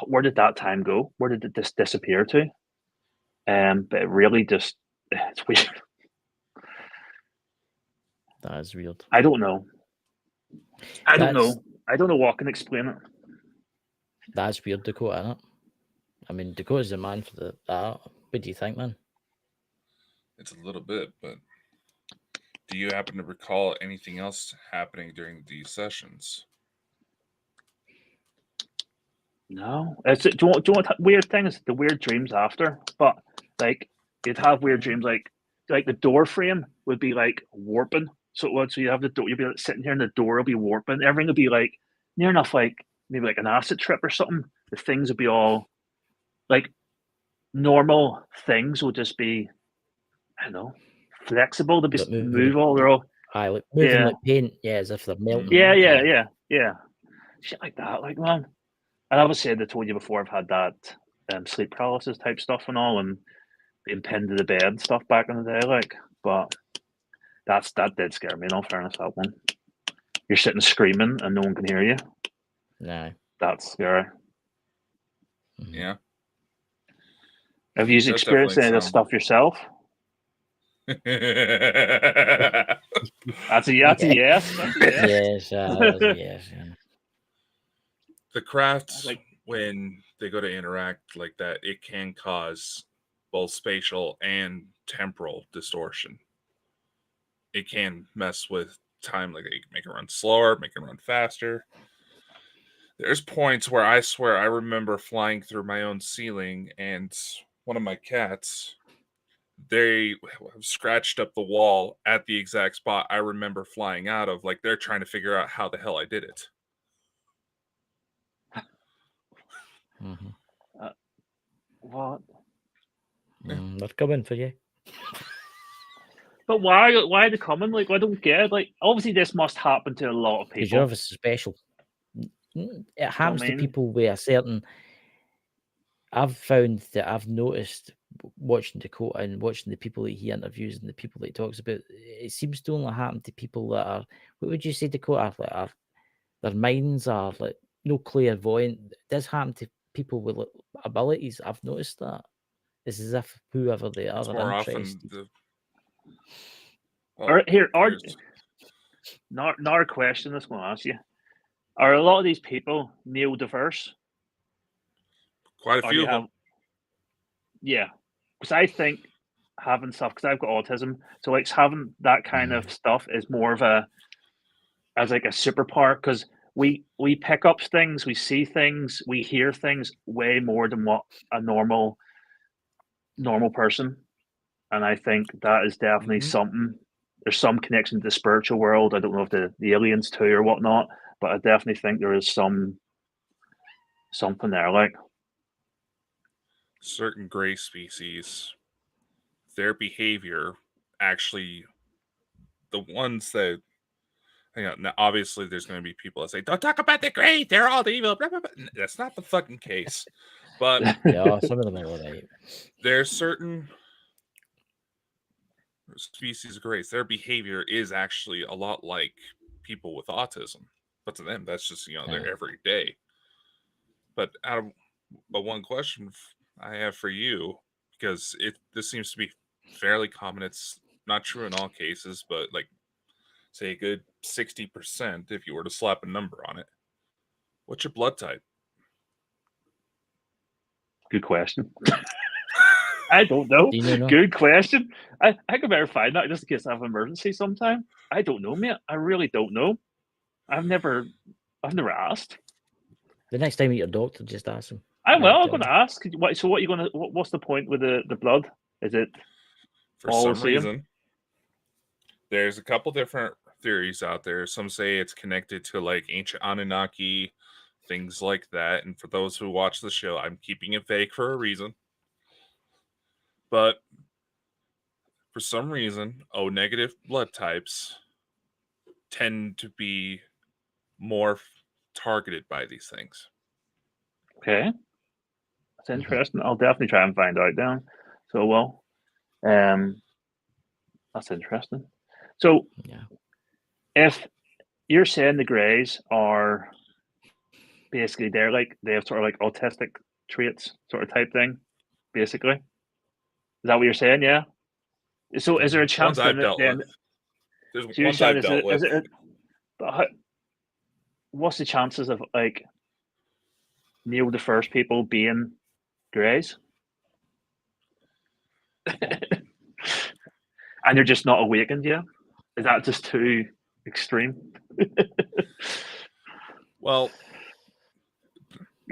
where did that time go? Where did it disappear to? But it really just it's weird. That is weird. I don't know. I don't That's- know. I don't know what can explain it. That's weird, Dakota, isn't it? I mean, Dakota's the man for that. What do you think, man? It's a little bit, but do you happen to recall anything else happening during these sessions? No, do you want weird things? The weird dreams after, but like you'd have weird dreams like the door frame would be like warping. So it would. So you have the door. You'd be like, sitting here, and the door will be warping. Everything would be like near enough like maybe like an acid trip or something. The things would be all like normal things would just be, I don't know, flexible. They'd be Like moving- move all. They're all Aye, like moving Yeah. like paint, as if they're melting. yeah. Shit like that, like man. And obviously, I told you before, I've had that sleep paralysis type stuff and all, and being pinned to the bed and stuff back in the day, like. But that did scare me. In all fairness, that one. You're sitting screaming and no one can hear you. No. That's scary. Mhm. Yeah. Have you That experienced any of this definitely stuff yourself? That's a yes. That's a yes. Yes, that was a yes. Yeah. The crafts, Like- when they go to interact like that, it can cause both spatial and temporal distortion. It can mess with time, like it can make it run slower, make it run faster. There's points where I swear I remember flying through my own ceiling, and one of my cats, they have scratched up the wall at the exact spot I remember flying out of. Like they're trying to figure out how the hell I did it. Mhm. What? They're coming for you. But why are they coming? Like, I don't get it. Like, obviously, this must happen to a lot of Because you're people. obviously special. It happens mean? to people with a certain. I've found that I've noticed watching Dakota and watching the people that he interviews and the people that he talks about. It seems to only happen to people that are. What would you say, Dakota? Like, their minds are like no clairvoyant. It does happen to people with like, abilities. I've noticed that. It's as if whoever they are It's are more often interested. the. Here's here's- another question that's going to ask you: are a lot of these people neurodiverse? quite a Or do few you of have? them. Yeah, because I think having stuff, because I've got autism, so like having that kind of stuff is more of a as like a superpower, because we pick up things, we see things, we hear things way more than what a normal person. And I think that is definitely Mhm. something. There's some connection to the spiritual world. I don't know if the aliens too or whatnot, but I definitely think there is something there. Like, Certain gray species, their behavior actually, the ones that, hang on, now obviously there's going to be people that say, don't talk about the gray, they're all evil, blah, blah, blah. That's not the fucking case. But Yeah, some of them are alright. there's certain species of grays, their behavior is actually a lot like people with autism. But to them, that's just, their Yeah. everyday. But one question I have for you, because this seems to be fairly common. It's not true in all cases, but like say a good 60% if you were to slap a number on it. What's your blood type? good question. I don't know. Do you know? Good question. I could better find that just in case I have an emergency sometime. I don't know, mate. I really don't know. I've never asked. The next time you meet your doctor, just ask him. I'm Tell going him. to ask. So what are you going to? What's the point with the blood? Is it For all the some same? reason, there's a couple different theories out there. Some say it's connected to like ancient Anunnaki, things like that. And for those who watch the show, I'm keeping it vague for a reason. But for some reason, O-negative blood types tend to be more targeted by these things. Okay, that's interesting. I'll definitely try and find out then. So that's interesting. So Yeah. if you're saying the Greys are basically they have sort of like autistic traits, sort of type thing. Basically, is that what you're saying? Yeah. So, is there a chance Ones I've then? dealt Then with. There's so you're ones saying I've dealt with. but what's the chances of like Neil the First people being Greys? And they're just not awakened yet? Is that just too extreme? Well,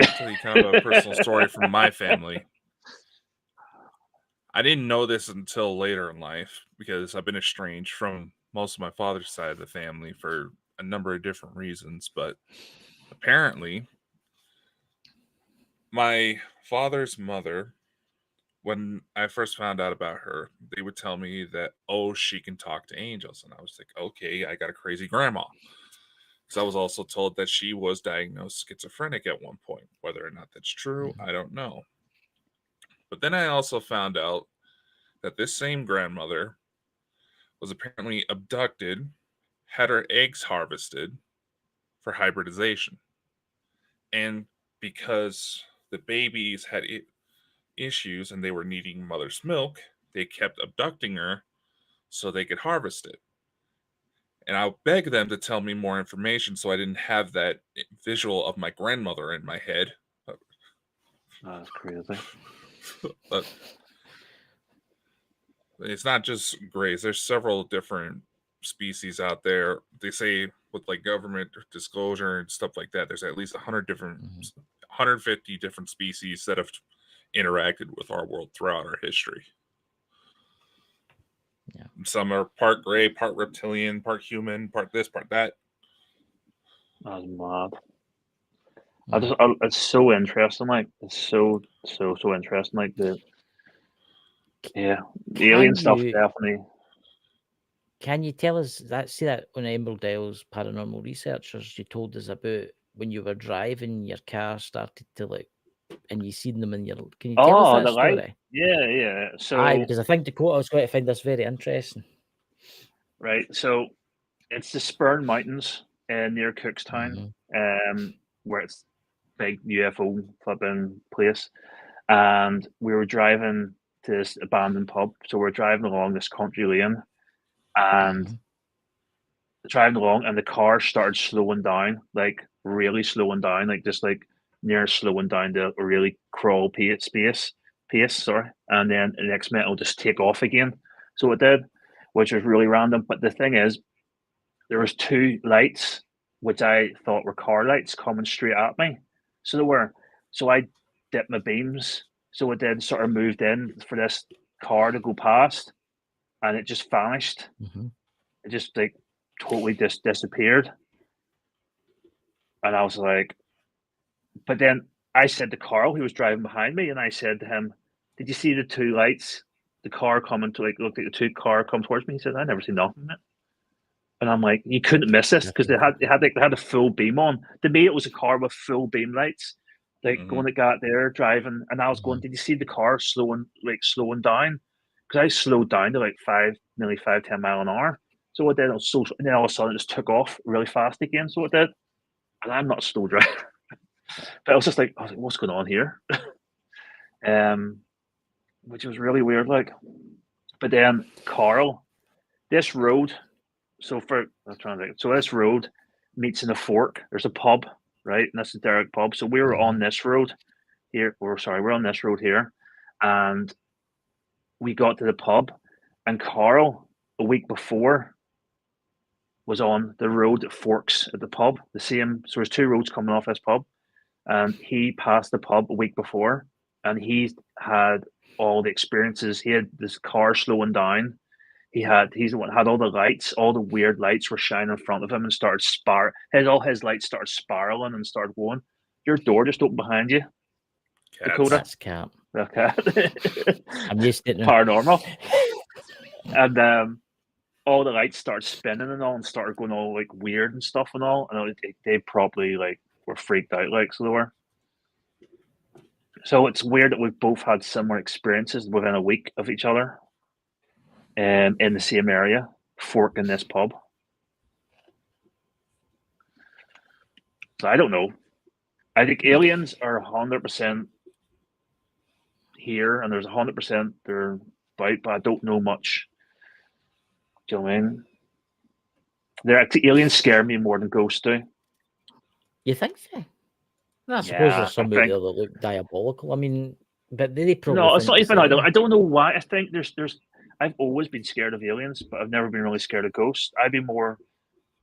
I'll tell you kind of a personal story from my family. I didn't know this until later in life because I've been estranged from most of my father's side of the family for a number of different reasons. But apparently, my father's mother, when I first found out about her, they would tell me that, oh, she can talk to angels. And I was like, okay, I got a crazy grandma. Because I was also told that she was diagnosed schizophrenic at one point. Whether or not that's true, I don't know. But then I also found out that this same grandmother was apparently abducted, had her eggs harvested for hybridization. And because the babies had issues and they were needing mother's milk, they kept abducting her so they could harvest it. And I begged them to tell me more information so I didn't have that visual of my grandmother in my head. That's crazy. But it's not just Greys. There's several different species out there. They say with like government disclosure and stuff like that, there's at least 150 different species that have interacted with our world throughout our history. Yeah. Some are part gray, part reptilian, part human, part this, part that. That's mad. It's so interesting. Like it's so interesting. Like the alien stuff definitely. Can you tell us that? See that on Embledale's Paranormal Researchers, you told us about when you were driving, your car started to like, and you seen them in your. Can you tell us that story? Light? Yeah. So because I think Dakota was going to find this very interesting. Right. So it's the Spurn Mountains near Cookstown, where it's big UFO flipping place. And we were driving to this abandoned pub. So we're driving along this country lane and driving along, and the car started slowing down, like really slowing down, like just like near slowing down to a really crawl pace, sorry. And then the next minute it'll just take off again. So it did, which was really random. But the thing is, there was two lights which I thought were car lights coming straight at me. So they were. So I dipped my beams. So it then sort of moved in for this car to go past, and it just vanished. It just like totally just disappeared. And I was like, but then I said to Carl, who was driving behind me, and I said to him, "Did you see the two lights? The car coming to like look like the two car come towards me?" He said, "I never seen nothing." And I'm like, you couldn't miss this because they had a full beam on. To me, it was a car with full beam lights, like going to got there driving. And I was going, did you see the car slowing down? Because I slowed down to like nearly 5-10 mile an hour. So it did. And then all of a sudden, it just took off really fast again. So it did. And I'm not a slow driver, but I was like, what's going on here? Which was really weird. Like, but then Carl, this road. So this road meets in a fork. There's a pub, right? And that's the Derrick pub. So we were on this road here. We're on this road here. And we got to the pub, and Carl, a week before, was on the road that forks at the pub. The same. So there's two roads coming off this pub. And he passed the pub a week before, and he's had all the experiences. He had this car slowing down. He's the one had all the lights, all the weird lights were shining in front of him and started all his lights started spiraling and started going. Your door just opened behind you. Cats. Dakota. That's cat. Okay. I'm used to it now. Paranormal. And all the lights started spinning and all and started going all like weird and stuff and all. And they probably like were freaked out, like so they were. So it's weird that we've both had similar experiences within a week of each other. In the same area, fork in this pub. So I don't know. I think aliens are 100% here, and there's 100% they're about, but I don't know much. Do you know what I mean? Aliens scare me more than ghosts do. You think so? I suppose Yeah, there's some I out think there that look diabolical. I mean, but they probably no, it's think not the even. same. I don't know why. I think there's. I've always been scared of aliens, but I've never been really scared of ghosts.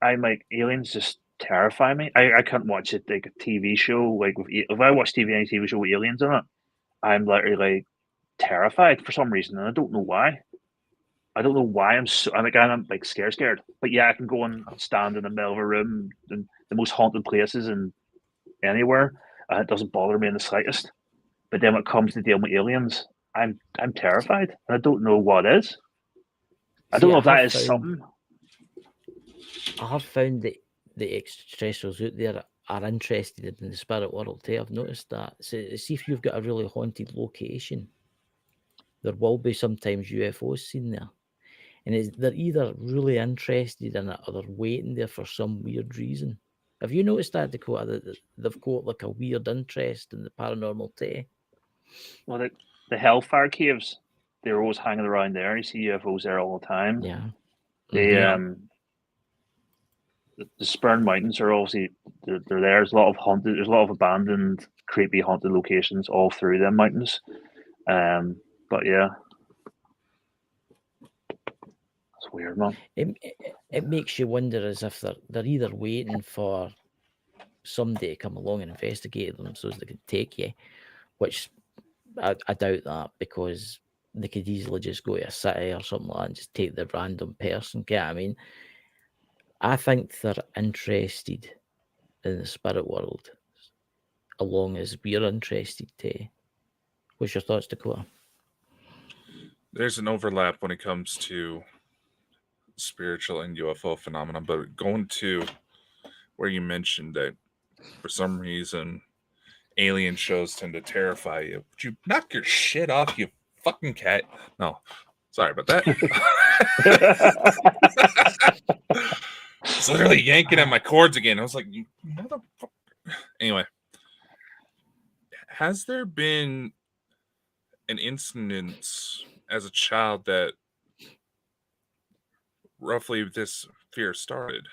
I'm like aliens just terrify me. I can't watch it like a TV show like if I watch any TV show with aliens in it, I'm literally like terrified for some reason, and I don't know why. I don't know why I'm like scared. But yeah, I can go and stand in the middle of a room in the most haunted places and anywhere, and it doesn't bother me in the slightest. But then when it comes to dealing with aliens, I'm terrified, and I don't know what is. I See, don't know if that is something. I have found that the extraterrestrials out there are interested in the spirit world too. I've noticed that. So see if you've got a really haunted location, there will be sometimes UFOs seen there. And they're either really interested in it or they're waiting there for some weird reason. Have you noticed that, Dakota, that they've got like a weird interest in the paranormal too? Well, the Hellfire Caves, they're always hanging around there. You see UFOs there all the time. Yeah. The Spurn Mountains are obviously they're there. There's a lot of abandoned, creepy, haunted locations all through them mountains. But yeah, it's weird, man. It makes you wonder as if they're either waiting for somebody to come along and investigate them so they can take you, which I doubt that, because they could easily just go to a city or something like that and just take the random person. Get what I mean? I think they're interested in the spirit world, along as we're interested too. What's your thoughts, Dakota? There's an overlap when it comes to spiritual and UFO phenomena, but going to where you mentioned that for some reason alien shows tend to terrify you. Would you knock your shit off, you fucking cat? No, sorry about that. It's literally yanking at my cords again. I was like, you motherfucker. Anyway, has there been an incident as a child that roughly this fear started?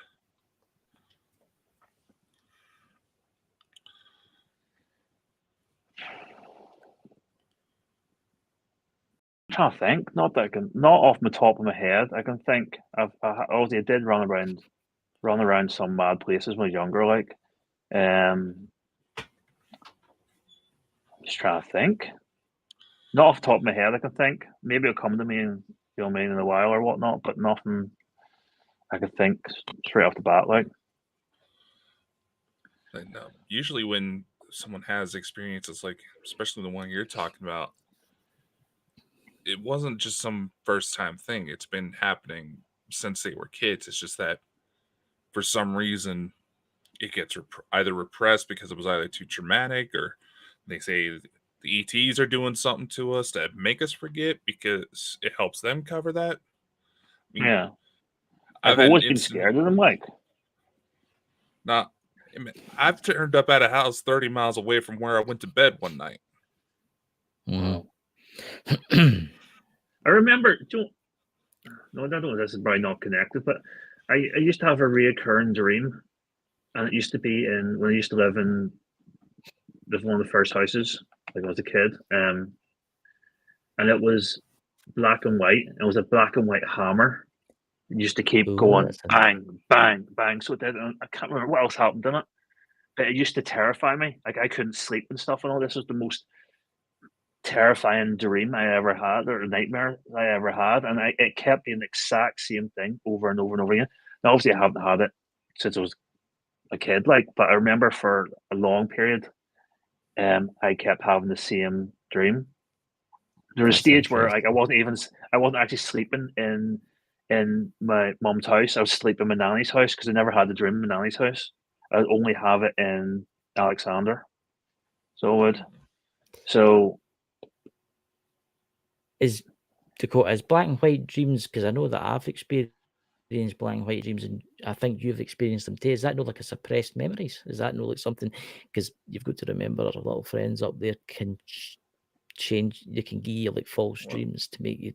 I'm trying to think. Not off the top of my head. I can think. Obviously I did run around some mad places when I was younger. Like, just trying to think. Not off the top of my head, I can think. Maybe it'll come to me in in a while or whatnot, but nothing I can think straight off the bat. Like, And, usually when someone has experiences like, especially the one you're talking about, it wasn't just some first time thing. It's been happening since they were kids. It's just that for some reason it gets either repressed because it was either too traumatic, or they say the ETs are doing something to us to make us forget because it helps them cover that. I mean, yeah, I've I've always been scared of them. Like, not. I've turned up at a house 30 miles away from where I went to bed one night. Mm-hmm. I remember. No, I don't know. This is probably not connected, but I used to have a reoccurring dream, and it used to be when I used to live in one of the first houses, like I was a kid, and it was black and white. It was a black and white hammer. It used to keep going bang, bang, bang. So it did. And I can't remember what else happened in it, but it used to terrify me. Like I couldn't sleep and stuff. And all this was the most terrifying dream I ever had, or nightmare I ever had, and it kept being the exact same thing over and over and over again. Now, obviously, I haven't had it since I was a kid, like, but I remember for a long period, I kept having the same dream. There was a stage where like I wasn't actually sleeping in my mum's house. I was sleeping in my nanny's house because I never had the dream in my nanny's house. I would only have it in Alexander. So I would. So is Dakota, is black and white dreams, because I know that I've experienced black and white dreams, and I think you've experienced them too. Is that not like a suppressed memories? Is that not like something? Because you've got to remember our little friends up there can change. They can give you like false dreams to make you.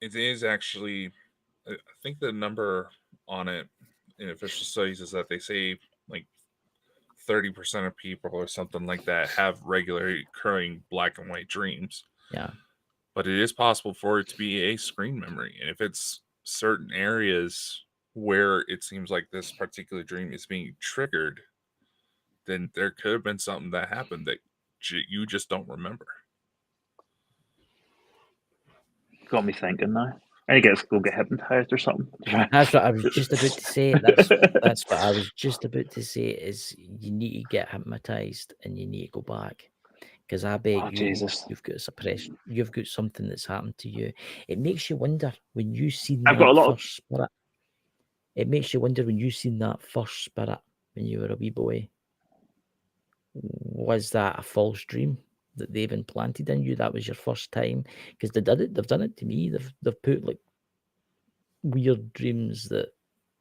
It is actually, I think the number on it in official studies is that they say like 30% of people or something like that have regularly occurring black and white dreams. Yeah. But it is possible for it to be a screen memory. And if it's certain areas where it seems like this particular dream is being triggered, then there could have been something that happened that you just don't remember. Got me thinking now. I need to go get hypnotized or something. That's what I was just about to say. That's what I was just about to say. Is you need to get hypnotized and you need to go back, because I bet you've got suppression. You've got something that's happened to you. It makes you wonder when you seen that first spirit. It makes you wonder when you seen that first spirit when you were a wee boy. Was that a false dream that they've implanted in you? That was your first time? Because they did it. They've done it to me. They've put like weird dreams that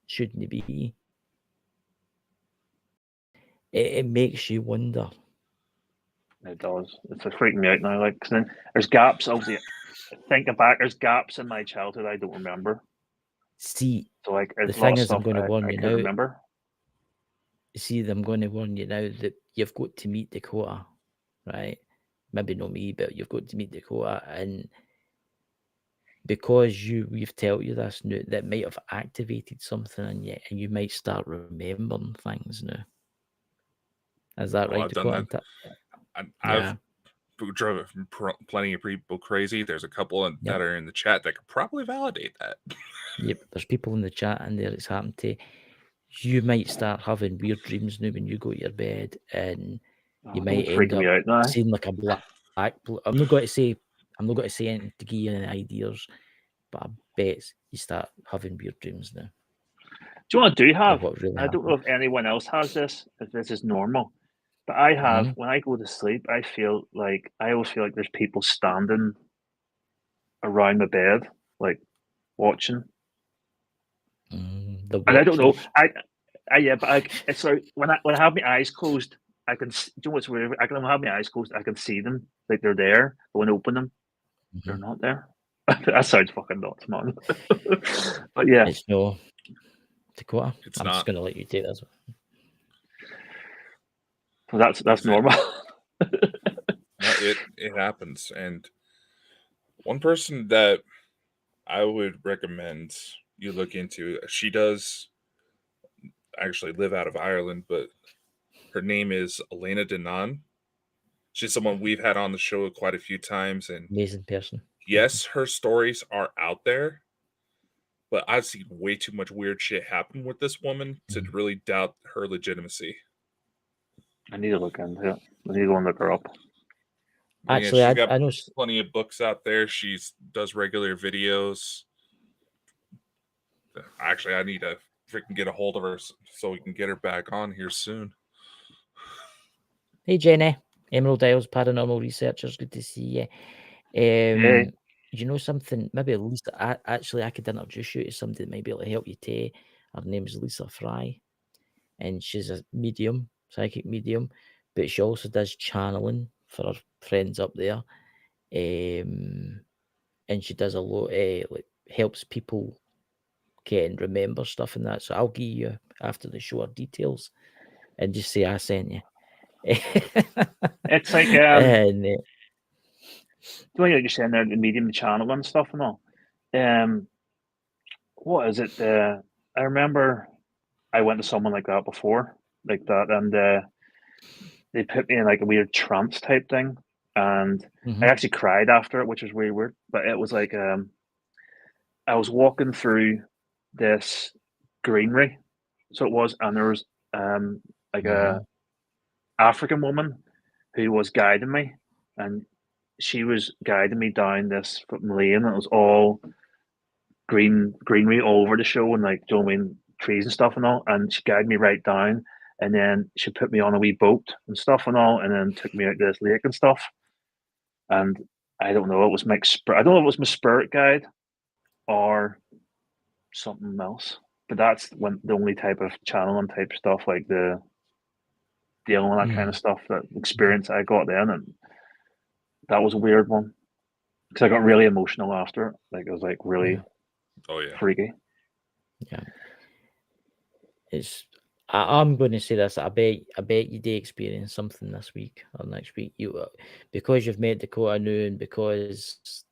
shouldn't be. It makes you wonder. It does. It's freaking me out now. Like, 'cause then there's gaps. Obviously, thinking back, there's gaps in my childhood I don't remember. See, so like the thing is, I'm going to warn you now. Remember. See, I'm going to warn you now that you've got to meet Dakota, right? Maybe not me, but you've got to meet Dakota, and because we've told you this now, that might have activated something in you, and you might start remembering things now. Is that right, Dakota? I've driven plenty of people crazy. There's a couple that are in the chat that could probably validate that. Yep, there's people in the chat in there it's happened to. You might start having weird dreams now when you go to your bed, and you might end up seeing like a black. I'm not going to say anything to give you any ideas, but I bet you start having weird dreams now. Do you know what I do have? Really I don't know if anyone else has this, if this is normal, but I have, when I go to sleep, I always feel like there's people standing around my bed, like watching. And I don't know. But it's like when I have my eyes closed, I can. Do you know what's weird? I can have my eyes closed. I can see them, like they're there. But when I open them, they're not there. That sounds fucking nuts, man. But yeah, it's no Dakota. I'm just going to let you take this one. Well, that's normal. It happens, and one person that I would recommend you look into. She does actually live out of Ireland, but her name is Elena Denan. She's someone we've had on the show quite a few times, and amazing person. Yes, her stories are out there, but I've seen way too much weird shit happen with this woman to really doubt her legitimacy. I need to look into it. I need to go and look her up. Actually, I know plenty of books out there. She does regular videos. Actually, I need to freaking get a hold of her so we can get her back on here soon. Hey, Jenny. Emerald Isles Paranormal Researchers. Good to see you. Hey. You know something? Maybe Lisa. I could introduce you to somebody that might be able to help you too. Her name is Lisa Fry, and she's a medium, psychic medium, but she also does channeling for her friends up there. And she does a lot, like helps people get and remember stuff and that. So I'll give you after the show her details and just say I sent you. It's like and, the way you're saying there, the medium channel and stuff and all. What is it? I remember I went to someone like that before, like that, and they put me in like a weird trance type thing, and I actually cried after it, which was really weird. But it was like I was walking through this greenery, so it was, and there was like a African woman who was guiding me, and she was guiding me down this lane, and it was all greenery all over the show, and like, do you know what I mean, trees and stuff and all. And she guided me right down, and then she put me on a wee boat and stuff and all, and then took me out to this lake and stuff. And I don't know, it was my I don't know if it was my spirit guide or something else. But that's when the only type of channeling type stuff, like the dealing with that kind of stuff, that experience I got then, and that was a weird one because I got really emotional after it. Like it was like really freaky. Yeah. I'm going to say this. I bet you do experience something this week or next week. You because you've met Dakota new and because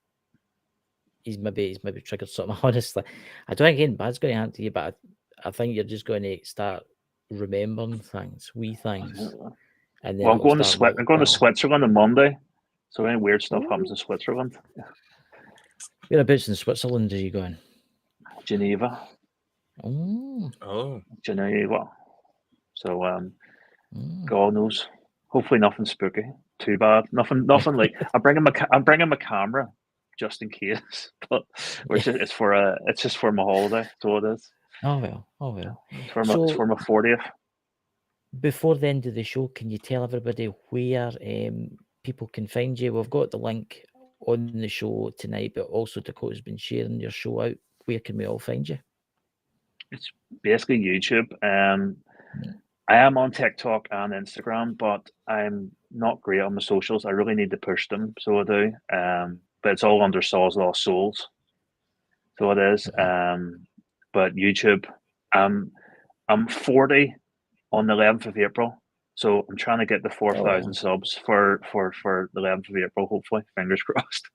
he's maybe triggered something. Honestly, I don't think anything bad's going to happen to you, but I think you're just going to start remembering things, wee things. And then I'm going to Switzerland on Monday, so any weird stuff happens in Switzerland. Whereabouts in Switzerland are you going? Geneva. Oh. Geneva. So God knows. Hopefully nothing spooky. Too bad. Nothing like I'm bringing my camera just in case. But it's just for my holiday. So it is. Oh well. It's for my 40th. Before the end of the show, can you tell everybody where people can find you? We've got the link on the show tonight, but also Dakota's been sharing your show out. Where can we all find you? It's basically YouTube. I am on TikTok and Instagram, but I'm not great on the socials. I really need to push them, so I do. But it's all under Saul's Lost Souls. So it is. But YouTube, I'm 40 on the 11th of April. So I'm trying to get the 4,000 subs for the 11th of April, hopefully. Fingers crossed.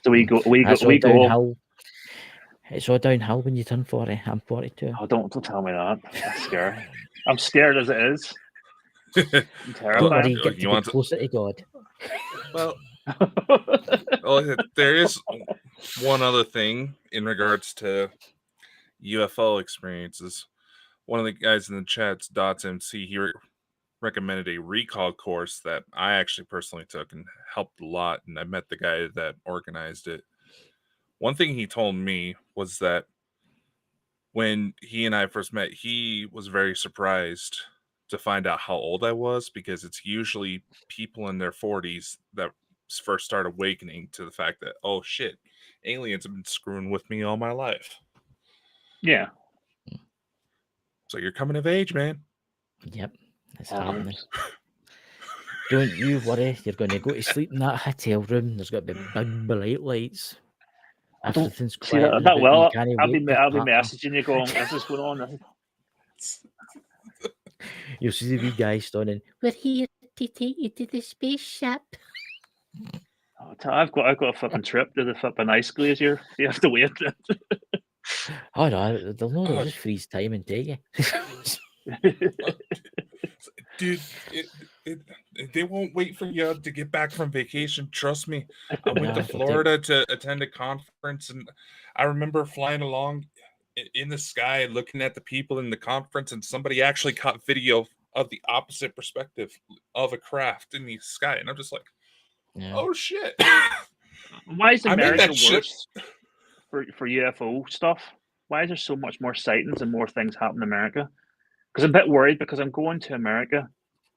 So we go downhill. It's all downhill when you turn 40. I'm 42. Oh, don't tell me that. That's scary. I'm scared as it is. I'm terrified. Don't worry, get to be closer to God. Well, there is one other thing in regards to UFO experiences. One of the guys in the chat's .mc, he recommended a recall course that I actually personally took and helped a lot, and I met the guy that organized it. One thing he told me was that when he and I first met, he was very surprised to find out how old I was, because it's usually people in their 40s that first start awakening to the fact that, oh shit, aliens have been screwing with me all my life. Yeah. So you're coming of age, man. Yep, it's happening. Don't you worry, you're going to go to sleep in that hotel room. There's got to be big bright lights. Everything's quiet. I'll be messaging you going, this is going on. You'll see the wee guy standing, we're here to take you to the spaceship. I've got a fucking trip to the flipping ice glacier. You have to wait. Oh no, they'll just freeze time and take you. Dude, they won't wait for you to get back from vacation. Trust me. I went to Florida to attend a conference, and I remember flying along in the sky, looking at the people in the conference, and somebody actually caught video of the opposite perspective of a craft in the sky, and I'm just like, oh shit. Why is America worse for UFO stuff? Why is there so much more sightings and more things happen in America? Because I'm a bit worried, because I'm going to America,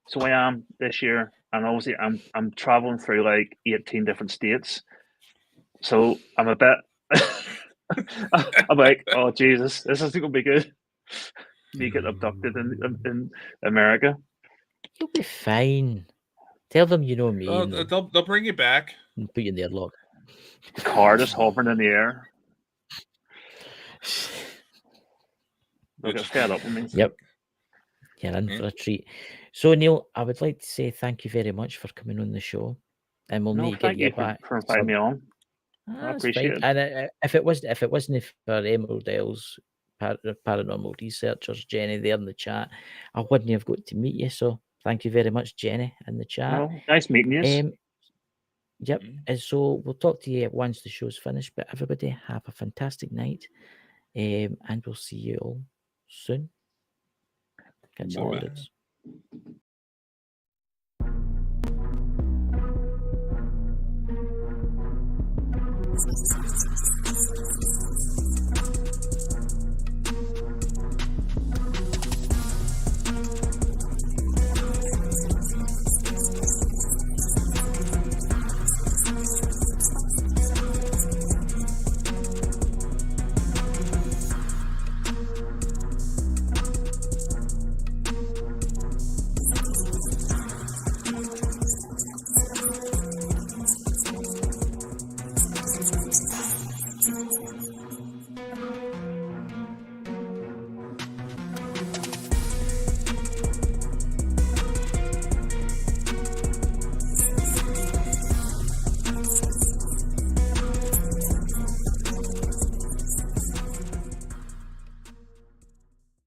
so I am this year, and obviously I'm traveling through like 18 different states, so I'm a bit I'm like, oh Jesus, this isn't gonna be good. Me getting abducted in America. You'll be fine. Tell them you know me. They'll bring you back and put you in the airlock. The car just hovering in the air. They'll get fed up with me. Yep. You're in for a treat. So Neil, I would like to say thank you very much for coming on the show, and we'll need to get you back for inviting me on. I appreciate it. And if it wasn't for Emerald Isles paranormal researchers, Jenny, there in the chat, I wouldn't have got to meet you. So thank you very much, Jenny, in the chat. Oh, nice meeting you. Yep. And so we'll talk to you once the show's finished. But everybody, have a fantastic night, and we'll see you all soon. Catch you later.